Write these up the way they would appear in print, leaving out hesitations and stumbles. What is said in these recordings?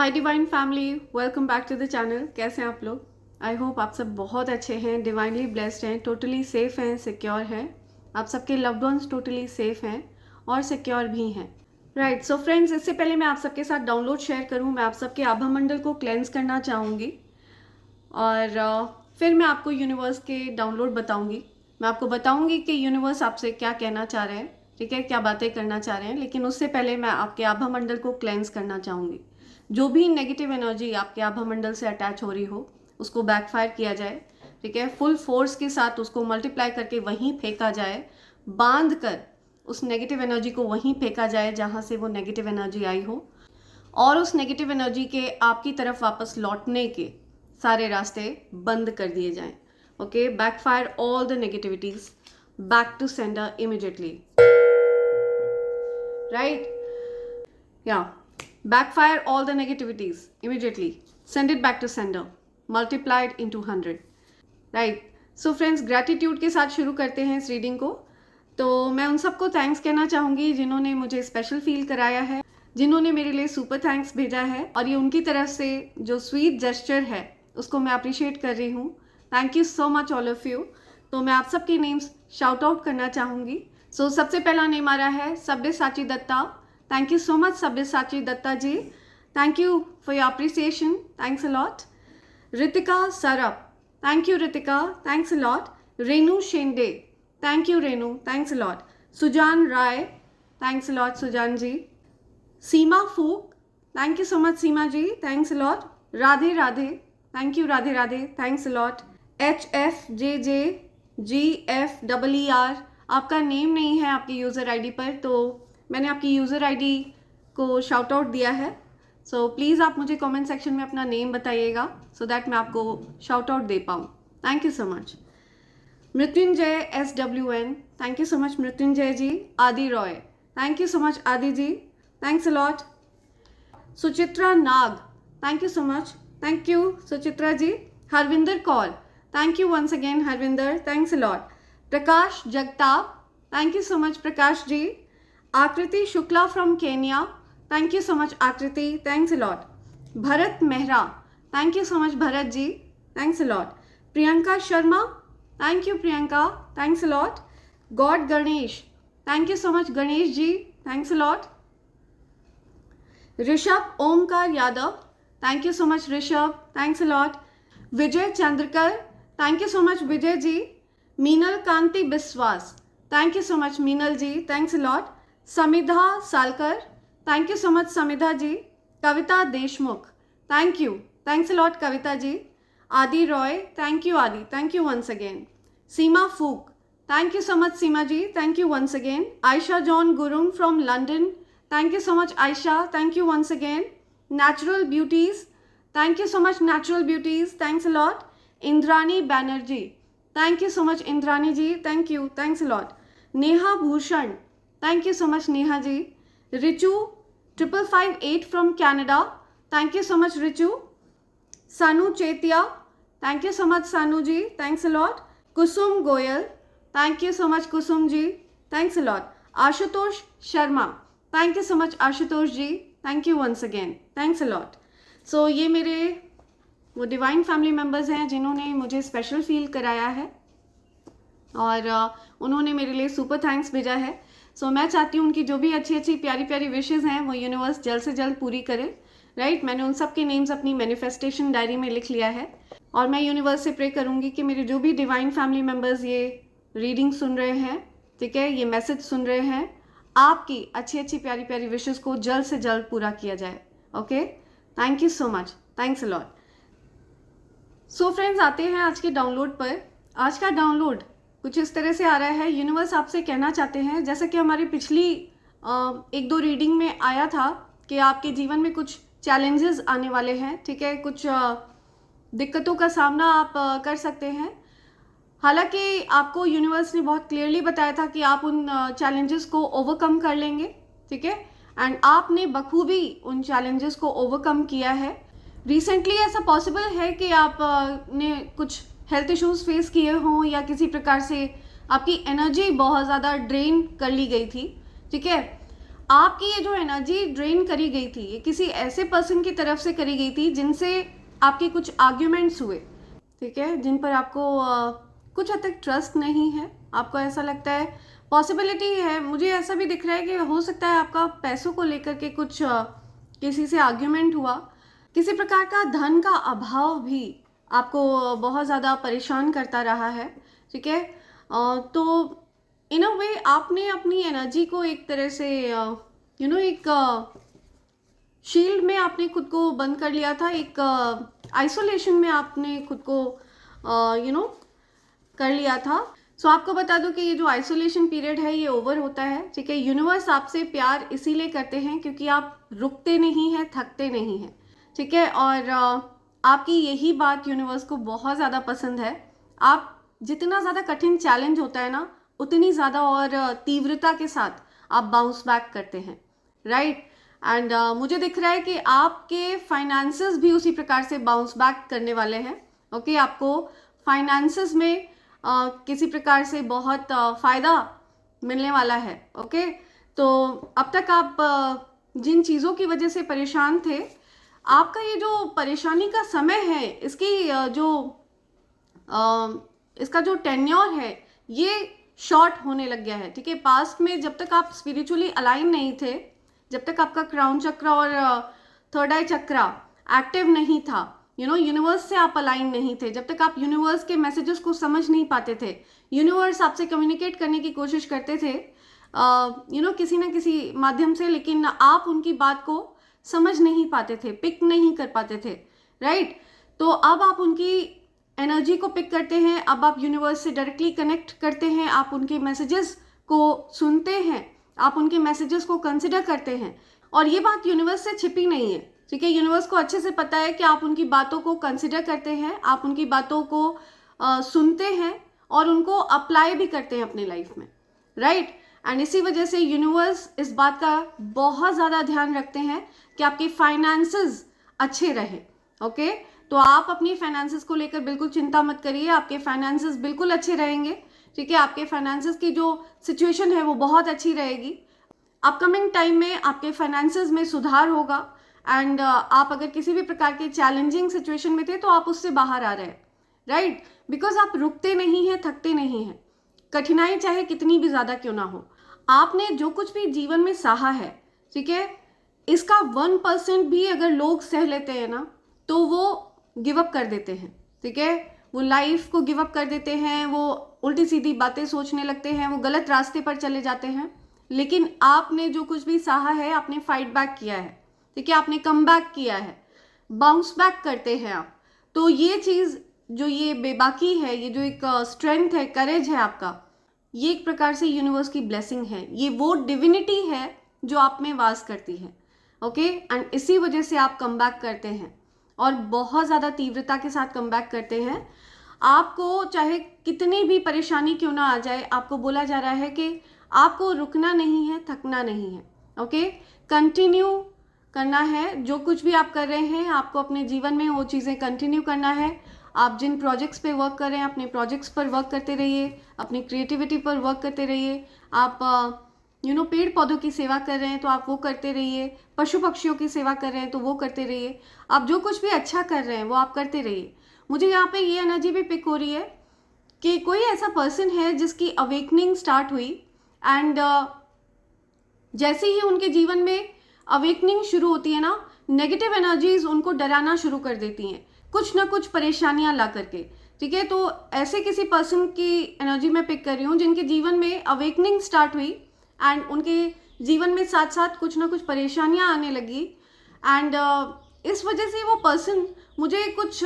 Hi divine family, welcome back to the channel. कैसे हैं आप लोग? आई होप आप सब बहुत अच्छे हैं, डिवाइनली ब्लेस्ड हैं, टोटली सेफ हैं, सिक्योर हैं। आप सबके लव्ड वंस टोटली सेफ हैं और सिक्योर भी हैं। राइट, सो फ्रेंड्स, इससे पहले मैं आप सबके साथ डाउनलोड शेयर करूं, मैं आप सबके आभा मंडल को क्लेंस करना चाहूँगी और फिर मैं आपको यूनिवर्स के डाउनलोड बताऊँगी। मैं आपको बताऊँगी कि यूनिवर्स आपसे क्या कहना चाह रहे हैं, ठीक है, क्या बातें करना चाह रहे हैं। लेकिन उससे पहले मैं आपके आभा मंडल को क्लेंस करना चाहूँगी। जो भी नेगेटिव एनर्जी आपके आभा मंडल से अटैच हो रही हो उसको बैकफायर किया जाए, ठीक है। फुल फोर्स के साथ उसको मल्टीप्लाई करके वहीं फेंका जाए, बांध कर उस नेगेटिव एनर्जी को वहीं फेंका जाए जहाँ से वो नेगेटिव एनर्जी आई हो, और उस नेगेटिव एनर्जी के आपकी तरफ वापस लौटने के सारे रास्ते बंद कर दिए जाएं। Okay, backfire all the negativities back to sender immediately. Right, yeah backfire all the negativities immediately, send it back to sender, multiplied into 100. Right, so friends, gratitude के साथ शुरू करते हैं इस रीडिंग को। तो मैं उन सबको थैंक्स कहना चाहूँगी जिन्होंने मुझे स्पेशल फील कराया है, जिन्होंने मेरे लिए सुपर थैंक्स भेजा है, और ये उनकी तरफ से जो स्वीट जेस्चर है उसको मैं अप्रिशिएट कर रही हूँ। Thank you so much all of you. तो मैं आप सबके नेम्स शाउट आउट करना चाहूँगी। सो सबसे पहला नेम आ रहा है Sabyasachi Datta. Thank you so much, Sabyasachi Datta ji. Thank you for your appreciation. Thanks a lot. Ritika Sarap. Thank you, Ritika. Thanks a lot. Renu Shende. Thank you, Renu. Thanks a lot. Sujan Rai. Thanks a lot, Sujan ji. Seema Fook. Thank you so much, Seema ji. Thanks a lot. Radhe Radhe. Thank you, Radhe Radhe. Thanks a lot. HFJJ GFEER. आपका name नहीं है आपकी user ID पर, तो मैंने आपकी user ID को shout out दिया है। सो प्लीज़ आप मुझे कमेंट सेक्शन में अपना नेम बताइएगा सो दैट मैं आपको शाउट आउट दे पाऊँ। Thank you so much. Mrityunjay SWN, thank you so much Mrityunjay ji. Adi Roy, thank you so much Adi ji, thanks a lot. Suchitra Nag, thank you so much, thank you Suchitra ji. Harvinder Kaur, thank you once again Harvinder, thanks a lot. Prakash Jagtap, thank you so much Prakash ji. Aakriti Shukla from Kenya, thank you so much Aakriti, thanks a lot. Bharat Mehra, thank you so much Bharat ji, thanks a lot. Priyanka Sharma, thank you Priyanka, thanks a lot. God Ganesh, thank you so much Ganesh ji, thanks a lot. Rishabh Omkar Yadav, thank you so much Rishabh, thanks a lot. Vijay Chandrakar, thank you so much Vijay ji. Meenal Kanti Biswas, thank you so much Meenal ji, thanks a lot. Samidha Salkar, thank you so much Samidha ji. Kavita Deshmukh, thank you, thanks a lot Kavita ji. Adi Roy, thank you Adi, thank you once again. Seema Phook, thank you so much Seema ji, thank you once again. Ayesha John Gurung from London, thank you so much Ayesha, thank you once again. Natural beauties, thank you so much natural beauties, thanks a lot. Indrani Banerjee, thank you so much Indrani ji, thank you, thanks a lot. Neha Bhushan, thank you so much Neha ji. Richu 5558 from Canada, thank you so much Richu. Sanu Chetia, thank you so much Sanu ji, thanks a lot. Kusum Goyal, thank you so much Kusum ji, thanks a lot. Ashutosh Sharma, thank you so much Ashutosh ji, thank you once again, thanks a lot. So ये मेरे वो divine family members हैं जिन्होंने मुझे special feel कराया है और उन्होंने मेरे लिए सुपर थैंक्स भेजा है। सो मैं चाहती हूँ उनकी जो भी अच्छी अच्छी प्यारी प्यारी विशेज़ हैं वो यूनिवर्स जल्द से जल्द पूरी करे। राइट, मैंने उन सब के नेम्स अपनी मैनिफेस्टेशन डायरी में लिख लिया है और मैं यूनिवर्स से प्रे करूँगी कि मेरे जो भी डिवाइन फैमिली मेम्बर्स ये रीडिंग सुन रहे हैं, ठीक है, ये मैसेज सुन रहे हैं, आपकी अच्छी अच्छी प्यारी प्यारी विशेज़ को जल्द से जल्द पूरा किया जाए। Okay, thank you so much, thanks a lot. So friends, आते हैं आज के डाउनलोड पर। आज का डाउनलोड कुछ इस तरह से आ रहा है। यूनिवर्स आपसे कहना चाहते हैं, जैसा कि हमारी पिछली एक दो रीडिंग में आया था कि आपके जीवन में कुछ चैलेंजेस आने वाले हैं, ठीक है, कुछ दिक्कतों का सामना आप कर सकते हैं। हालांकि आपको यूनिवर्स ने बहुत क्लियरली बताया था कि आप उन चैलेंजेस को ओवरकम कर लेंगे, ठीक है, एंड आपने बखूबी उन चैलेंजेस को ओवरकम किया है। रिसेंटली ऐसा पॉसिबल है कि आप ने कुछ हेल्थ इश्यूज फेस किए हों या किसी प्रकार से आपकी एनर्जी बहुत ज़्यादा ड्रेन कर ली गई थी, ठीक है। आपकी ये जो एनर्जी ड्रेन करी गई थी, ये किसी ऐसे पर्सन की तरफ से करी गई थी जिनसे आपके कुछ आर्ग्यूमेंट्स हुए, ठीक है, जिन पर आपको कुछ हद तक ट्रस्ट नहीं है। आपको ऐसा लगता है, पॉसिबिलिटी है, मुझे ऐसा भी दिख रहा है कि हो सकता है आपका पैसों को लेकर के कुछ किसी से आर्ग्यूमेंट हुआ। किसी प्रकार का धन का अभाव भी आपको बहुत ज़्यादा परेशान करता रहा है, ठीक है। तो इन अ वे आपने अपनी एनर्जी को एक तरह से एक शील्ड में आपने खुद को बंद कर लिया था, एक आइसोलेशन में आपने खुद को कर लिया था। सो आपको बता दूं कि ये जो आइसोलेशन पीरियड है ये ओवर होता है, ठीक है। यूनिवर्स आपसे प्यार इसीलिए करते हैं क्योंकि आप रुकते नहीं हैं, थकते नहीं हैं, ठीक है। और आपकी यही बात यूनिवर्स को बहुत ज़्यादा पसंद है। आप जितना ज़्यादा कठिन चैलेंज होता है ना, उतनी ज़्यादा और तीव्रता के साथ आप बाउंस बैक करते हैं, राइट। एंड मुझे दिख रहा है कि आपके फाइनेंसेस भी उसी प्रकार से बाउंस बैक करने वाले हैं, ओके। आपको फाइनेंसेस में किसी प्रकार से बहुत फ़ायदा मिलने वाला है, ओके। तो अब तक आप जिन चीज़ों की वजह से परेशान थे, आपका ये जो परेशानी का समय है, इसका जो टेन्योर है ये शॉर्ट होने लग गया है, ठीक है। पास्ट में जब तक आप स्पिरिचुअली अलाइन नहीं थे, जब तक आपका क्राउन चक्र और थर्ड आई चक्र एक्टिव नहीं था, यूनिवर्स से आप अलाइन नहीं थे, जब तक आप यूनिवर्स के मैसेजेस को समझ नहीं पाते थे, यूनिवर्स आपसे कम्युनिकेट करने की कोशिश करते थे किसी ना किसी माध्यम से, लेकिन आप उनकी बात को समझ नहीं पाते थे, पिक नहीं कर पाते थे, राइट। तो अब आप उनकी एनर्जी को पिक करते हैं, अब आप यूनिवर्स से डायरेक्टली कनेक्ट करते हैं, आप उनके मैसेजेस को सुनते हैं, आप उनके मैसेजेस को कंसिडर करते हैं। और ये बात यूनिवर्स से छिपी नहीं है, ठीक है। यूनिवर्स को अच्छे से पता है कि आप उनकी बातों को कंसिडर करते हैं, आप उनकी बातों को सुनते हैं और उनको अप्लाई भी करते हैं अपनी लाइफ में, राइट। एंड इसी वजह से यूनिवर्स इस बात का बहुत ज़्यादा ध्यान रखते हैं कि आपके फाइनेंसेस अच्छे रहे, ओके। तो आप अपनी फाइनेंसेस को लेकर बिल्कुल चिंता मत करिए, आपके फाइनेंसेस बिल्कुल अच्छे रहेंगे, ठीक है। आपके फाइनेंसेस की जो सिचुएशन है वो बहुत अच्छी रहेगी। अपकमिंग टाइम में आपके फाइनेंसेस में सुधार होगा एंड आप अगर किसी भी प्रकार के चैलेंजिंग सिचुएशन में थे तो आप उससे बाहर आ रहे हैं, राइट। बिकॉज आप रुकते नहीं हैं, थकते नहीं हैं, कठिनाई चाहे कितनी भी ज़्यादा क्यों ना हो। आपने जो कुछ भी जीवन में सहा है, ठीक है, इसका 1% भी अगर लोग सह लेते हैं ना तो वो गिव अप कर देते हैं, ठीक है। वो लाइफ को गिव अप कर देते हैं, वो उल्टी सीधी बातें सोचने लगते हैं, वो गलत रास्ते पर चले जाते हैं। लेकिन आपने जो कुछ भी सहा है, आपने फाइट बैक किया है, ठीक है, आपने कम बैक किया है, बाउंस बैक करते हैं आप। तो ये चीज़ जो ये बेबाकी है, ये जो एक स्ट्रेंथ है, करेज है आपका, ये एक प्रकार से यूनिवर्स की ब्लेसिंग है, ये वो डिविनिटी है जो आप में वास करती है, ओके। एंड इसी वजह से आप कम बैक करते हैं और बहुत ज़्यादा तीव्रता के साथ कम बैक करते हैं। आपको चाहे कितनी भी परेशानी क्यों ना आ जाए, आपको बोला जा रहा है कि आपको रुकना नहीं है, थकना नहीं है, ओके। कंटिन्यू करना है, जो कुछ भी आप कर रहे हैं आपको अपने जीवन में वो चीज़ें कंटिन्यू करना है। आप जिन प्रोजेक्ट्स पे वर्क कर रहे हैं, अपने प्रोजेक्ट्स पर वर्क करते रहिए, अपनी क्रिएटिविटी पर वर्क करते रहिए। आप पेड़ पौधों की सेवा कर रहे हैं तो आप वो करते रहिए, पशु पक्षियों की सेवा कर रहे हैं तो वो करते रहिए, आप जो कुछ भी अच्छा कर रहे हैं वो आप करते रहिए। मुझे यहाँ पे ये एनर्जी भी पिक हो रही है कि कोई ऐसा पर्सन है जिसकी अवेकनिंग स्टार्ट हुई एंड जैसे ही उनके जीवन में अवेकनिंग शुरू होती है ना, नेगेटिव एनर्जीज उनको डराना शुरू कर देती हैं, कुछ ना कुछ परेशानियां ला करके, ठीक है। तो ऐसे किसी पर्सन की एनर्जी मैं पिक कर रही हूँ जिनके जीवन में अवेकनिंग स्टार्ट हुई एंड उनके जीवन में साथ साथ कुछ ना कुछ परेशानियां आने लगी एंड इस वजह से वो पर्सन मुझे कुछ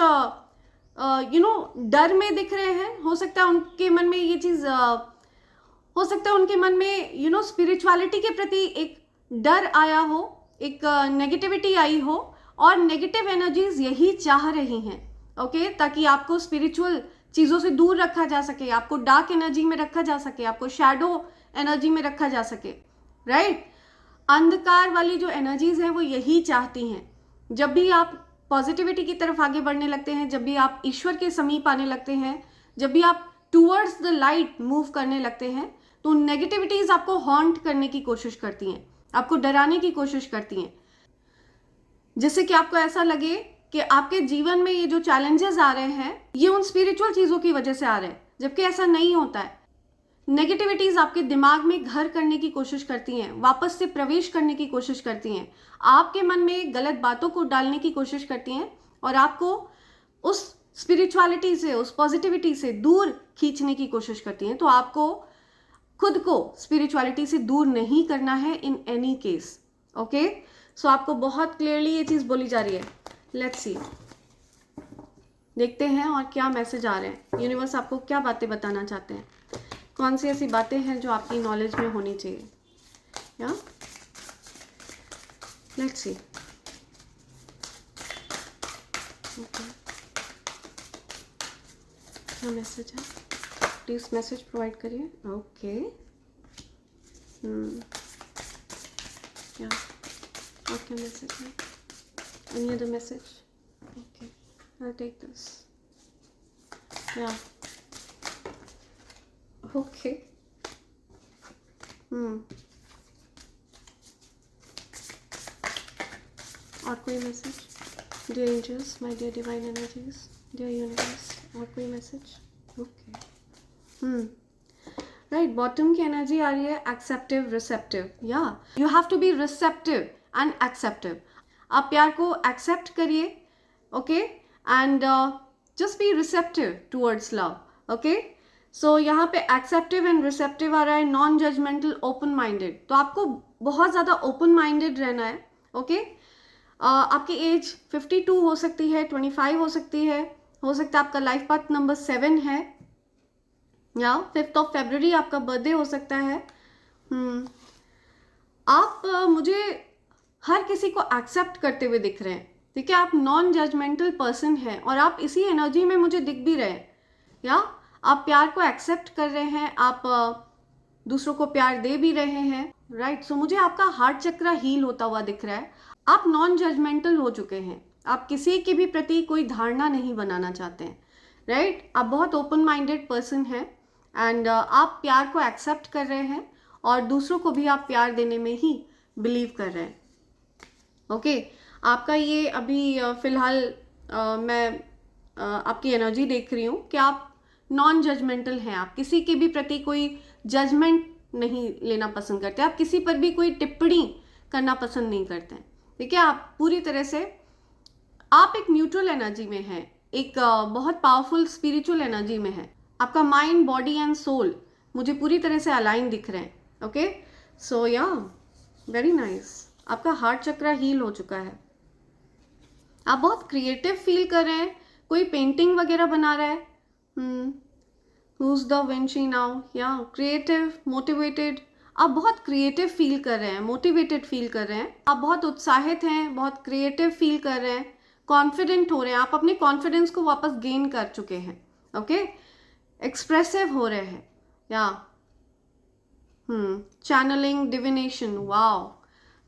डर में दिख रहे हैं। हो सकता है उनके मन में ये चीज़ हो सकता है उनके मन में स्पिरिचुअलिटी के प्रति एक डर आया हो, एक नेगेटिविटी आई हो और नेगेटिव एनर्जीज यही चाह रही हैं, ओके, ताकि आपको स्पिरिचुअल चीज़ों से दूर रखा जा सके, आपको डार्क एनर्जी में रखा जा सके, आपको शैडो एनर्जी में रखा जा सके, राइट। अंधकार वाली जो एनर्जीज हैं वो यही चाहती हैं। जब भी आप पॉजिटिविटी की तरफ आगे बढ़ने लगते हैं, जब भी आप ईश्वर के समीप आने लगते हैं, जब भी आप टूवर्ड्स द लाइट मूव करने लगते हैं, तो नेगेटिविटीज आपको हॉन्ट करने की कोशिश करती हैं, आपको डराने की कोशिश करती हैं, जिससे कि आपको ऐसा लगे कि आपके जीवन में ये जो चैलेंजेस आ रहे हैं ये उन स्पिरिचुअल चीज़ों की वजह से आ रहे हैं, जबकि ऐसा नहीं होता है। नेगेटिविटीज आपके दिमाग में घर करने की कोशिश करती हैं, वापस से प्रवेश करने की कोशिश करती हैं, आपके मन में गलत बातों को डालने की कोशिश करती हैं और आपको उस स्पिरिचुअलिटी से, उस पॉजिटिविटी से दूर खींचने की कोशिश करती हैं। तो आपको खुद को स्पिरिचुअलिटी से दूर नहीं करना है इन एनी केस। ओके, सो आपको बहुत क्लियरली ये चीज़ बोली जा रही है। लेट्स सी, देखते हैं और क्या मैसेज आ रहे हैं, यूनिवर्स आपको क्या बातें बताना चाहते हैं, कौन सी ऐसी बातें हैं जो आपकी नॉलेज में होनी चाहिए। या लेट्स सी, ओके, क्या मैसेज है, प्लीज मैसेज प्रोवाइड करिए। ओके, या और क्या मैसेज है, any other message? Okay, I take this. Yeah okay, और कोई message? Dear angels, my dear divine energies, dear universe, और कोई मैसेज? ओके, राइट, बॉटम की एनर्जी आ रही है acceptive receptive. Yeah you have to be receptive and acceptive. आप प्यार को एक्सेप्ट करिए, okay, and just be receptive towards love. Okay, सो यहाँ पे एक्सेप्टिव एंड रिसेप्टिव आ रहा है, नॉन जजमेंटल, ओपन माइंडेड। तो आपको बहुत ज़्यादा ओपन माइंडेड रहना है। ओके, आपकी एज 52 हो सकती है, 25 हो सकती है, हो सकता है आपका लाइफ पाथ नंबर 7 है, या 5 फरवरी आपका बर्थडे हो सकता है। आप मुझे हर किसी को एक्सेप्ट करते हुए दिख रहे हैं, ठीक है। आप नॉन जजमेंटल पर्सन हैं और आप इसी एनर्जी में मुझे दिख भी रहे हैं। या आप प्यार को एक्सेप्ट कर रहे हैं, आप दूसरों को प्यार दे भी रहे हैं, राइट। सो मुझे आपका हार्ट चक्र हील होता हुआ दिख रहा है। आप नॉन जजमेंटल हो चुके हैं, आप किसी के भी प्रति कोई धारणा नहीं बनाना चाहते हैं, राइट। आप बहुत ओपन माइंडेड पर्सन हैं एंड आप प्यार को एक्सेप्ट कर रहे हैं और दूसरों को भी आप प्यार देने में ही बिलीव कर रहे हैं। ओके, आपका ये अभी फिलहाल मैं आपकी एनर्जी देख रही हूँ कि आप नॉन जजमेंटल हैं, आप किसी के भी प्रति कोई जजमेंट नहीं लेना पसंद करते, आप किसी पर भी कोई टिप्पणी करना पसंद नहीं करते हैं, ठीक है। आप पूरी तरह से आप एक न्यूट्रल एनर्जी में हैं, एक बहुत पावरफुल स्पिरिचुअल एनर्जी में है। आपका माइंड, बॉडी एंड सोल मुझे पूरी तरह से अलाइन दिख रहे हैं। ओके, सो या वेरी नाइस, आपका हार्ट चक्र हील हो चुका है। आप बहुत क्रिएटिव फील कर रहे हैं, कोई पेंटिंग वगैरह बना रहा है। Who's the Vinci now? या क्रिएटिव, मोटिवेटेड, आप बहुत क्रिएटिव फील कर रहे हैं, मोटिवेटेड फील कर रहे हैं, आप बहुत उत्साहित हैं, बहुत क्रिएटिव फील कर रहे हैं, कॉन्फिडेंट हो रहे हैं, आप अपने कॉन्फिडेंस को वापस गेन कर चुके हैं। ओके, एक्सप्रेसिव हो रहे हैं, या चैनलिंग, डिविनेशन, वाओ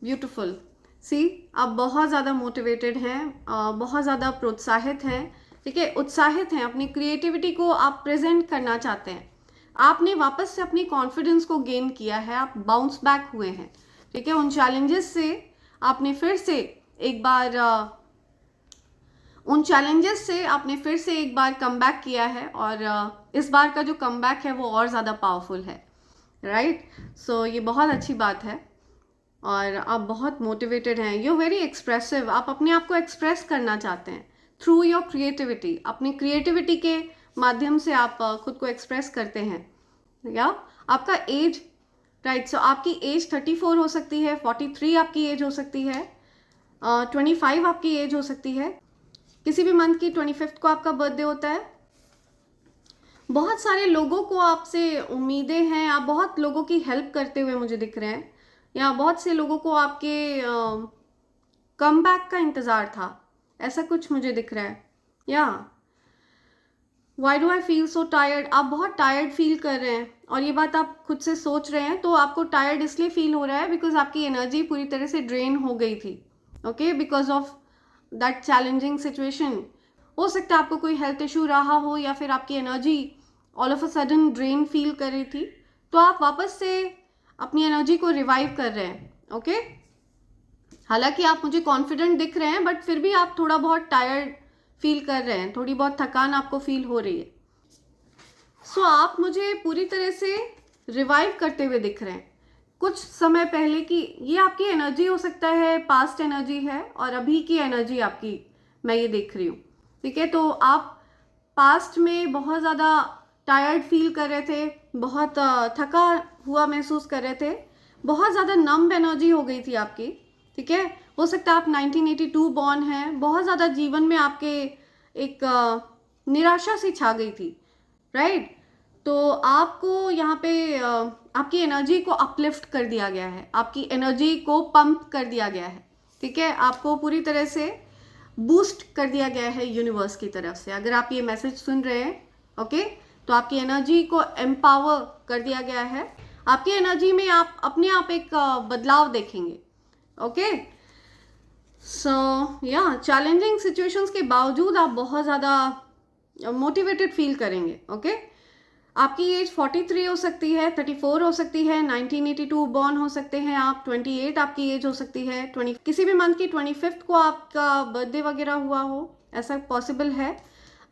ब्यूटिफुल। सी, आप बहुत ज़्यादा मोटिवेटेड हैं, बहुत ज़्यादा प्रोत्साहित हैं, ठीक है, उत्साहित हैं, अपनी क्रिएटिविटी को आप प्रेजेंट करना चाहते हैं। आपने वापस से अपनी कॉन्फिडेंस को गेन किया है, आप बाउंस बैक हुए हैं, ठीक है। उन चैलेंजेस से आपने फिर से एक बार कम बैक किया है और इस बार का जो कम बैक है वो और ज़्यादा पावरफुल है, राइट। सो ये बहुत अच्छी बात है और आप बहुत मोटिवेटेड हैं, यू वेरी एक्सप्रेसिव, आप अपने आप को एक्सप्रेस करना चाहते हैं थ्रू योर क्रिएटिविटी। अपनी क्रिएटिविटी के माध्यम से आप खुद को एक्सप्रेस करते हैं। या आपका एज, राइट, सो आपकी एज 34 हो सकती है, 43 आपकी एज हो सकती है, 25 आपकी एज हो सकती है, किसी भी मंथ की 25 को आपका बर्थडे होता है। बहुत सारे लोगों को आपसे उम्मीदें हैं, आप बहुत लोगों की हेल्प करते हुए मुझे दिख रहे हैं, या बहुत से लोगों को आपके कम बैक का इंतज़ार था, ऐसा कुछ मुझे दिख रहा है। या why do I feel so tired, आप बहुत टायर्ड फील कर रहे हैं और ये बात आप खुद से सोच रहे हैं, तो आपको टायर्ड इसलिए फील हो रहा है बिकॉज आपकी एनर्जी पूरी तरह से ड्रेन हो गई थी। Okay, because of that challenging situation. हो सकता है आपको कोई हेल्थ इशू रहा हो या फिर आपकी energy all of a sudden drain feel कर रही थी, तो आप वापस से अपनी एनर्जी को रिवाइव कर रहे हैं, ओके। हालांकि आप मुझे कॉन्फिडेंट दिख रहे हैं, बट फिर भी आप थोड़ा बहुत टायर्ड फील कर रहे हैं, थोड़ी बहुत थकान आपको फील हो रही है। सो आप मुझे पूरी तरह से रिवाइव करते हुए दिख रहे हैं कुछ समय पहले की। ये आपकी एनर्जी हो सकता है, पास्ट एनर्जी है, और अभी की एनर्जी आपकी मैं ये देख रही हूँ, ठीक है। तो आप पास्ट में बहुत ज़्यादा टायर्ड फील कर रहे थे, बहुत थका हुआ महसूस कर रहे थे, बहुत ज़्यादा नम्ब एनर्जी हो गई थी आपकी, ठीक है। हो सकता है आप 1982 बॉर्न हैं, बहुत ज़्यादा जीवन में आपके एक निराशा सी छा गई थी, राइट। तो आपको यहाँ पे आपकी एनर्जी को अपलिफ्ट कर दिया गया है, आपकी एनर्जी को पंप कर दिया गया है, ठीक है। आपको पूरी तरह से बूस्ट कर दिया गया है यूनिवर्स की तरफ से। अगर आप ये मैसेज सुन रहे हैं, ओके, तो आपकी एनर्जी को एम्पावर कर दिया गया है। आपकी एनर्जी में आप अपने आप एक बदलाव देखेंगे, ओके। सो या चैलेंजिंग सिचुएशंस के बावजूद आप बहुत ज़्यादा मोटिवेटेड फील करेंगे, ओके। आपकी एज 43 हो सकती है, 34 हो सकती है, 1982 बॉर्न हो सकते हैं आप, 28 आपकी एज हो सकती है, 20 किसी भी मंथ की 25th को आपका बर्थडे वगैरह हुआ हो, ऐसा पॉसिबल है।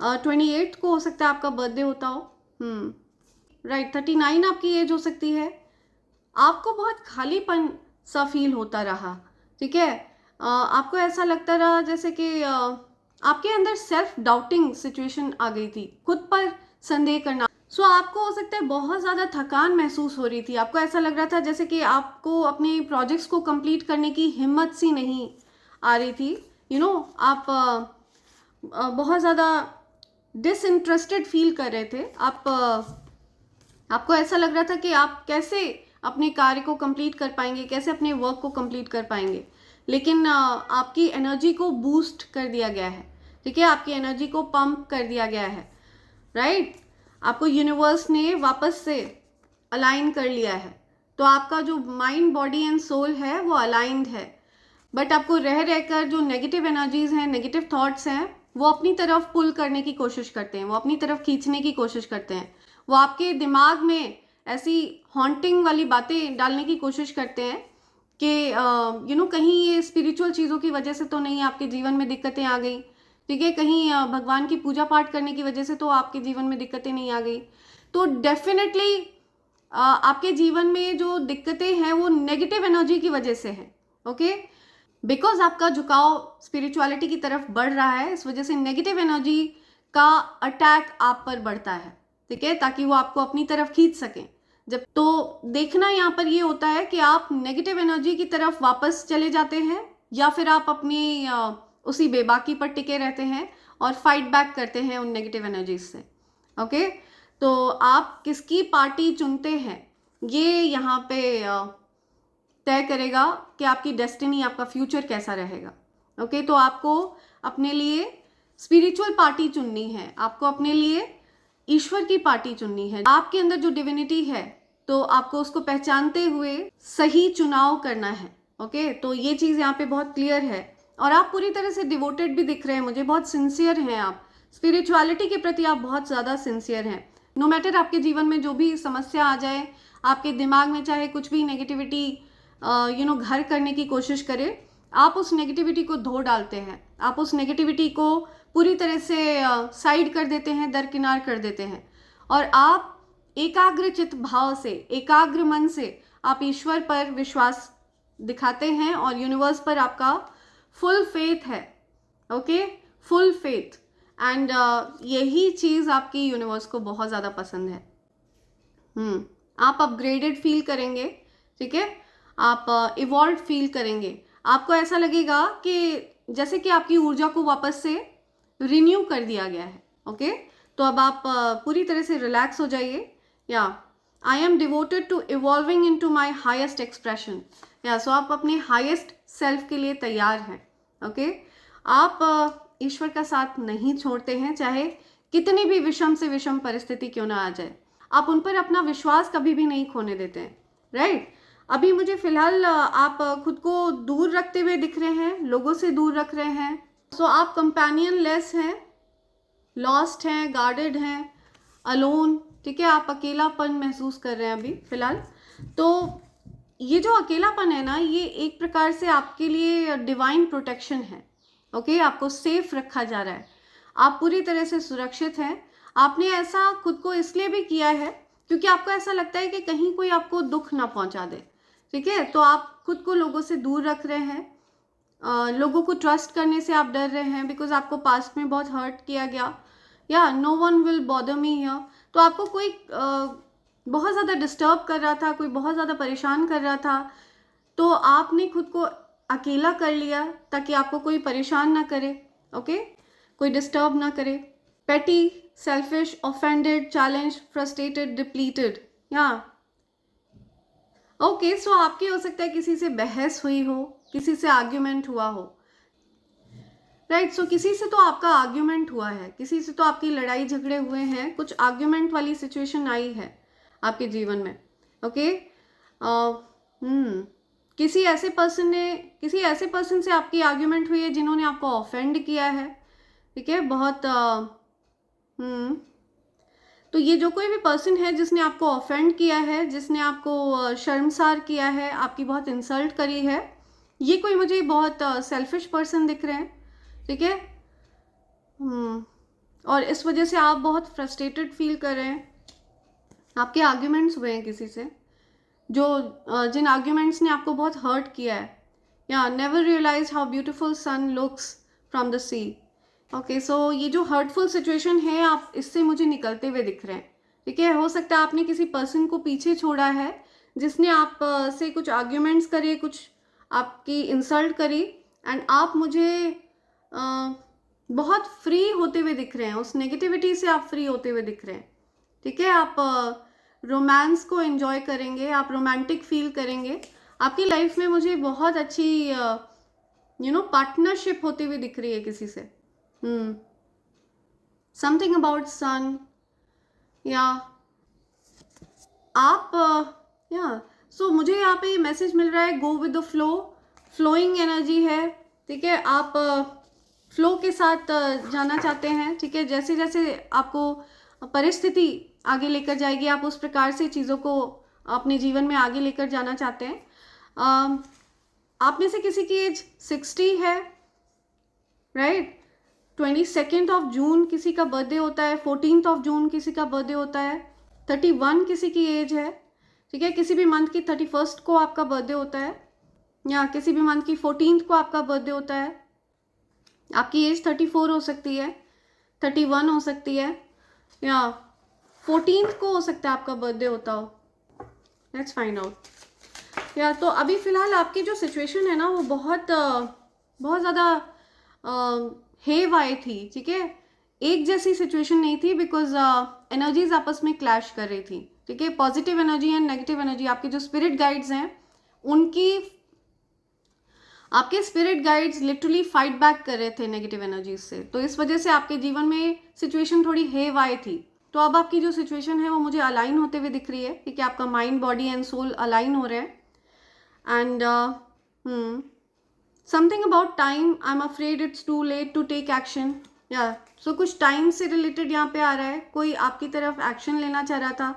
28 को हो सकता है आपका बर्थडे होता हो, राइट। 39 आपकी एज हो सकती है। आपको बहुत खालीपन सा फील होता रहा, ठीक है। आपको ऐसा लगता रहा जैसे कि आपके अंदर सेल्फ डाउटिंग सिचुएशन आ गई थी, खुद पर संदेह करना। सो आपको हो सकता है बहुत ज़्यादा थकान महसूस हो रही थी, आपको ऐसा लग रहा था जैसे कि आपको अपने प्रोजेक्ट्स को कंप्लीट करने की हिम्मत सी नहीं आ रही थी, आप बहुत ज़्यादा डिसइंटरेस्टेड फील कर रहे थे। आपको ऐसा लग रहा था कि आप कैसे अपने कार्य को कंप्लीट कर पाएंगे, कैसे अपने वर्क को कंप्लीट कर पाएंगे। लेकिन आपकी एनर्जी को बूस्ट कर दिया गया है, ठीक है, आपकी एनर्जी को पंप कर दिया गया है, राइट। आपको यूनिवर्स ने वापस से अलाइन कर लिया है, तो आपका जो माइंड, बॉडी एंड सोल है वो अलाइंड है। बट आपको रह रहकर जो नेगेटिव एनर्जीज हैं, नेगेटिव थॉट्स हैं, वो अपनी तरफ पुल करने की कोशिश करते हैं, वो अपनी तरफ खींचने की कोशिश करते हैं। वो आपके दिमाग में ऐसी हॉन्टिंग वाली बातें डालने की कोशिश करते हैं कि कहीं ये स्पिरिचुअल चीज़ों की वजह से तो नहीं आपके जीवन में दिक्कतें आ गई, ठीक है, कहीं भगवान की पूजा पाठ करने की वजह से तो आपके जीवन में दिक्कतें नहीं आ गई। तो डेफिनेटली आपके जीवन में जो दिक्कतें हैं वो नेगेटिव एनर्जी की वजह से है, ओके। बिकॉज आपका झुकाव स्पिरिचुअलिटी की तरफ बढ़ रहा है, इस वजह से नेगेटिव एनर्जी का अटैक आप पर बढ़ता है, ठीक है, ताकि वो आपको अपनी तरफ खींच सकें। जब तो देखना यहाँ पर ये होता है कि आप नेगेटिव एनर्जी की तरफ वापस चले जाते हैं या फिर आप अपनी उसी बेबाकी पर टिके रहते हैं और फाइट बैक करते हैं उन नेगेटिव एनर्जीज से, ओके। तो आप किसकी पार्टी चुनते हैं ये यहाँ पे तय करेगा कि आपकी डेस्टिनी, आपका फ्यूचर कैसा रहेगा, ओके। तो आपको अपने लिए स्पिरिचुअल पार्टी चुननी है, आपको अपने लिए ईश्वर की पार्टी चुननी है। आपके अंदर जो डिविनिटी है तो आपको उसको पहचानते हुए सही चुनाव करना है, ओके। तो ये चीज़ यहाँ पे बहुत क्लियर है और आप पूरी तरह से डिवोटेड भी दिख रहे हैं मुझे, बहुत सिंसियर हैं आप, स्पिरिचुअलिटी के प्रति आप बहुत ज़्यादा सिंसियर हैं। नो मैटर आपके जीवन में जो भी समस्या आ जाए, आपके दिमाग में चाहे कुछ भी नेगेटिविटी घर करने की कोशिश करे, आप उस नेगेटिविटी को धो डालते हैं, आप उस नेगेटिविटी को पूरी तरह से साइड कर देते हैं, दरकिनार कर देते हैं, और आप एकाग्र चित्त भाव से, एकाग्र मन से आप ईश्वर पर विश्वास दिखाते हैं और यूनिवर्स पर आपका फुल फेथ है, ओके, फुल फेथ। एंड यही चीज़ आपकी यूनिवर्स को बहुत ज़्यादा पसंद है। आप अपग्रेडेड फील करेंगे, ठीक है, आप इवॉल्व फील करेंगे। आपको ऐसा लगेगा कि जैसे कि आपकी ऊर्जा को वापस से रिन्यू कर दिया गया है, ओके। तो अब आप पूरी तरह से रिलैक्स हो जाइए। Yeah I am devoted to evolving into my highest expression. Yeah so आप अपने हाइस्ट सेल्फ के लिए तैयार हैं, ओके। आप ईश्वर का साथ नहीं छोड़ते हैं, चाहे कितनी भी विषम से विषम परिस्थिति क्यों ना आ जाए, आप उन पर अपना विश्वास कभी भी नहीं खोने देते हैं, राइट। अभी मुझे फिलहाल आप खुद को दूर रखते हुए दिख रहे हैं, लोगों से दूर रख रहे हैं। सो आप कंपेनियन लेस हैं, लॉस्ट हैं, गार्डेड हैं, अलोन, ठीक है, आप अकेलापन महसूस कर रहे हैं अभी फिलहाल। तो ये जो अकेलापन है ना, ये एक प्रकार से आपके लिए डिवाइन प्रोटेक्शन है। ओके, आपको सेफ रखा जा रहा है, आप पूरी तरह से सुरक्षित हैं। आपने ऐसा खुद को इसलिए भी किया है क्योंकि आपको ऐसा लगता है कि कहीं कोई आपको दुख ना पहुंचा दे, ठीक है। तो आप खुद को लोगों से दूर रख रहे हैं, लोगों को ट्रस्ट करने से आप डर रहे हैं बिकॉज आपको पास्ट में बहुत हर्ट किया गया। Yeah no one will bother me here. तो आपको कोई बहुत ज़्यादा डिस्टर्ब कर रहा था, कोई बहुत ज़्यादा परेशान कर रहा था, तो आपने खुद को अकेला कर लिया ताकि आपको कोई परेशान ना करे, ओके, कोई डिस्टर्ब ना करे। पेटी, selfish, offended, challenge, frustrated, depleted. या ओके, सो आपकी हो सकता है किसी से बहस हुई हो, किसी से आर्ग्यूमेंट हुआ हो, राइट। सो किसी से तो आपका आर्ग्यूमेंट हुआ है, किसी से तो आपकी लड़ाई झगड़े हुए हैं, कुछ आर्ग्यूमेंट वाली सिचुएशन आई है आपके जीवन में, ओके। किसी ऐसे पर्सन से आपकी आर्ग्यूमेंट हुई है जिन्होंने आपको ऑफेंड किया है, ठीक है, बहुत तो ये जो कोई भी पर्सन है जिसने आपको ऑफेंड किया है, जिसने आपको शर्मसार किया है, आपकी बहुत इंसल्ट करी है, ये कोई मुझे बहुत सेल्फिश पर्सन दिख रहे हैं, ठीक है। और इस वजह से आप बहुत फ्रस्ट्रेटेड फील कर रहे हैं। आपके आर्ग्यूमेंट्स हुए हैं किसी से, जो जिन आर्ग्यूमेंट्स ने आपको बहुत हर्ट किया है। या never realise how beautiful sun looks from the sea. Okay, so ये जो हर्टफुल सिचुएशन है, आप इससे मुझे निकलते हुए दिख रहे हैं, ठीक है। हो सकता है आपने किसी पर्सन को पीछे छोड़ा है जिसने आप से कुछ आर्ग्यूमेंट्स करे, कुछ आपकी इंसल्ट करी, एंड आप मुझे बहुत फ्री होते हुए दिख रहे हैं, उस नेगेटिविटी से आप फ्री होते हुए दिख रहे हैं, ठीक है। आप रोमांस को एंजॉय करेंगे, आप रोमांटिक फील करेंगे। आपकी लाइफ में मुझे बहुत अच्छी पार्टनरशिप होते हुए दिख रही है किसी से। समथिंग अबाउट सन, या आप सो मुझे यहाँ पे मैसेज मिल रहा है, go with the flow, flowing energy है, ठीक है। आप फ्लो के साथ जाना चाहते हैं, ठीक है। जैसे जैसे आपको परिस्थिति आगे लेकर जाएगी, आप उस प्रकार से चीज़ों को अपने जीवन में आगे लेकर जाना चाहते हैं। आप में से किसी की एज 60 है, राइट। 22 जून किसी का बर्थडे होता है, 14 जून किसी का बर्थडे होता है, 31 किसी की एज है, ठीक है। किसी भी मंथ की 31 को आपका बर्थडे होता है, या किसी भी मंथ की 14 को आपका बर्थडे होता है। आपकी एज 34 हो सकती है, 31 हो सकती है, या 14 को हो सकता है आपका बर्थडे होता हो। Let's find out. या तो अभी फ़िलहाल आपकी जो सिचुएशन है ना, वो बहुत ज़्यादा हेव आई थी, ठीक है। एक जैसी सिचुएशन नहीं थी, बिकॉज एनर्जीज आपस में क्लैश कर रही थी, ठीक है। Positive energy and negative energy, आपके जो स्पिरिट गाइड्स हैं, आपके spirit guides literally fight back कर रहे थे नेगेटिव एनर्जीज से। तो इस वजह से आपके जीवन में सिचुएशन थोड़ी हेव आई थी। तो अब आपकी जो सिचुएशन है वो मुझे अलाइन होते हुए दिख रही है, ठीक है। आपका mind, body and soul align हो रहे हैं। And something about time, I am afraid it's too late to take action. Yeah so कुछ टाइम से रिलेटेड यहाँ पे आ रहा है, कोई आपकी तरफ एक्शन लेना चाह रहा था,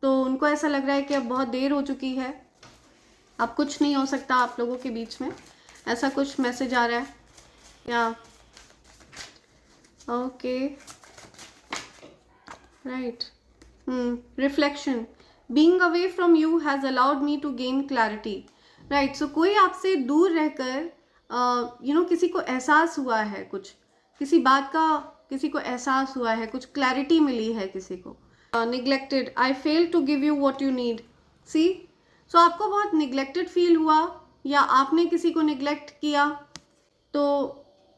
तो उनको ऐसा लग रहा है कि अब बहुत देर हो चुकी है, अब कुछ नहीं हो सकता आप लोगों के बीच में, ऐसा कुछ मैसेज आ रहा है। या okay, right. Reflection, being away from you has allowed me to gain clarity, right. So कोई आपसे दूर रहकर किसी को एहसास हुआ है, कुछ किसी बात का किसी को एहसास हुआ है, कुछ क्लैरिटी मिली है किसी को। Neglected, I fail to give you what you need. See, so आपको बहुत निग्लेक्टेड फील हुआ, या आपने किसी को निग्लेक्ट किया। तो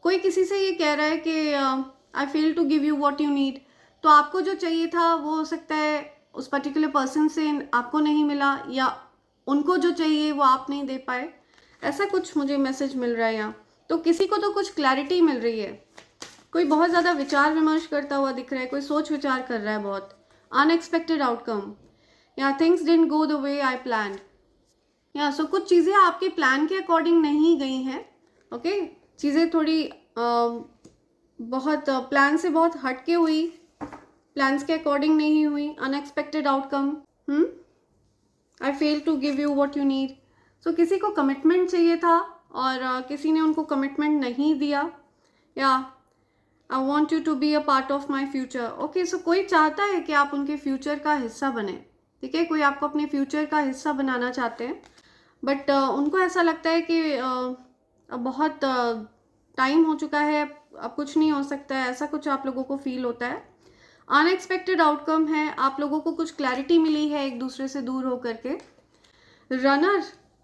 कोई किसी से ये कह रहा है कि I fail to give you what you need. तो आपको जो चाहिए था वो हो सकता है उस पर्टिकुलर पर्सन से आपको नहीं मिला, या उनको जो चाहिए वो आप नहीं दे पाए, ऐसा कुछ मुझे मैसेज मिल रहा है यहाँ। तो किसी को तो कुछ क्लैरिटी मिल रही है, कोई बहुत ज़्यादा विचार विमर्श करता हुआ दिख रहा है, कोई सोच विचार कर रहा है बहुत। अनएक्सपेक्टेड आउटकम, या things didn't go the way I planned. या सो कुछ चीज़ें आपके प्लान के अकॉर्डिंग नहीं गई हैं, ओके। चीज़ें थोड़ी बहुत प्लान से बहुत हटके हुई, प्लान्स के अकॉर्डिंग नहीं हुई। Unexpected outcome, I fail to give you what you need. So किसी को कमिटमेंट चाहिए था और किसी ने उनको कमिटमेंट नहीं दिया। या I want you to be a part of my future. Okay, so कोई चाहता है कि आप उनके फ्यूचर का हिस्सा बने, ठीक है, कोई आपको अपने फ्यूचर का हिस्सा बनाना चाहते हैं, बट उनको ऐसा लगता है कि अब बहुत टाइम हो चुका है, अब कुछ नहीं हो सकता है, ऐसा कुछ आप लोगों को फील होता है। अनएक्सपेक्टेड आउटकम है, आप लोगों को कुछ क्लैरिटी मिली है एक दूसरे से दूर होकर के। रनर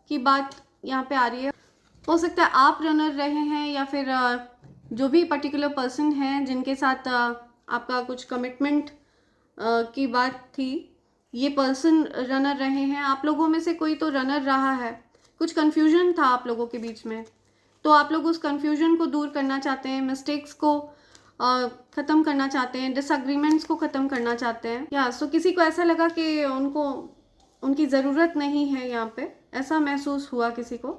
की बात यहाँ पे आ रही है, हो सकता है आप रनर रहे हैं या फिर जो भी पर्टिकुलर पर्सन है जिनके साथ आपका कुछ कमिटमेंट की बात थी, ये पर्सन रनर रहे हैं। आप लोगों में से कोई तो रनर रहा है, कुछ कन्फ्यूजन था आप लोगों के बीच में, तो आप लोग उस कन्फ्यूजन को दूर करना चाहते हैं, मिस्टेक्स को ख़त्म करना चाहते हैं, डिसएग्रीमेंट्स को ख़त्म करना चाहते हैं। या सो किसी को ऐसा लगा कि उनकी ज़रूरत नहीं है यहाँ पे, ऐसा महसूस हुआ किसी को,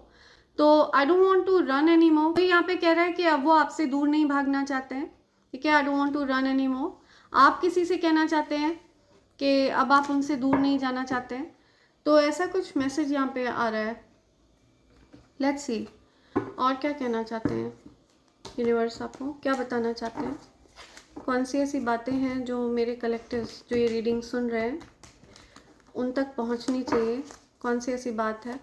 तो I don't want to run any more. तो यहाँ पे कह रहा है कि अब वो आपसे दूर नहीं भागना चाहते हैं, ठीक है, I don't want to run any more. आप किसी से कहना चाहते हैं कि अब आप उनसे दूर नहीं जाना चाहते हैं, तो ऐसा कुछ मैसेज यहाँ पे आ रहा है। लेट्स सी और क्या कहना चाहते हैं यूनिवर्स, आपको क्या बताना चाहते हैं, कौन सी ऐसी बातें हैं जो मेरे कलेक्टिव्स जो ये रीडिंग सुन रहे हैं उन तक पहुंचनी चाहिए, कौन सी ऐसी बात है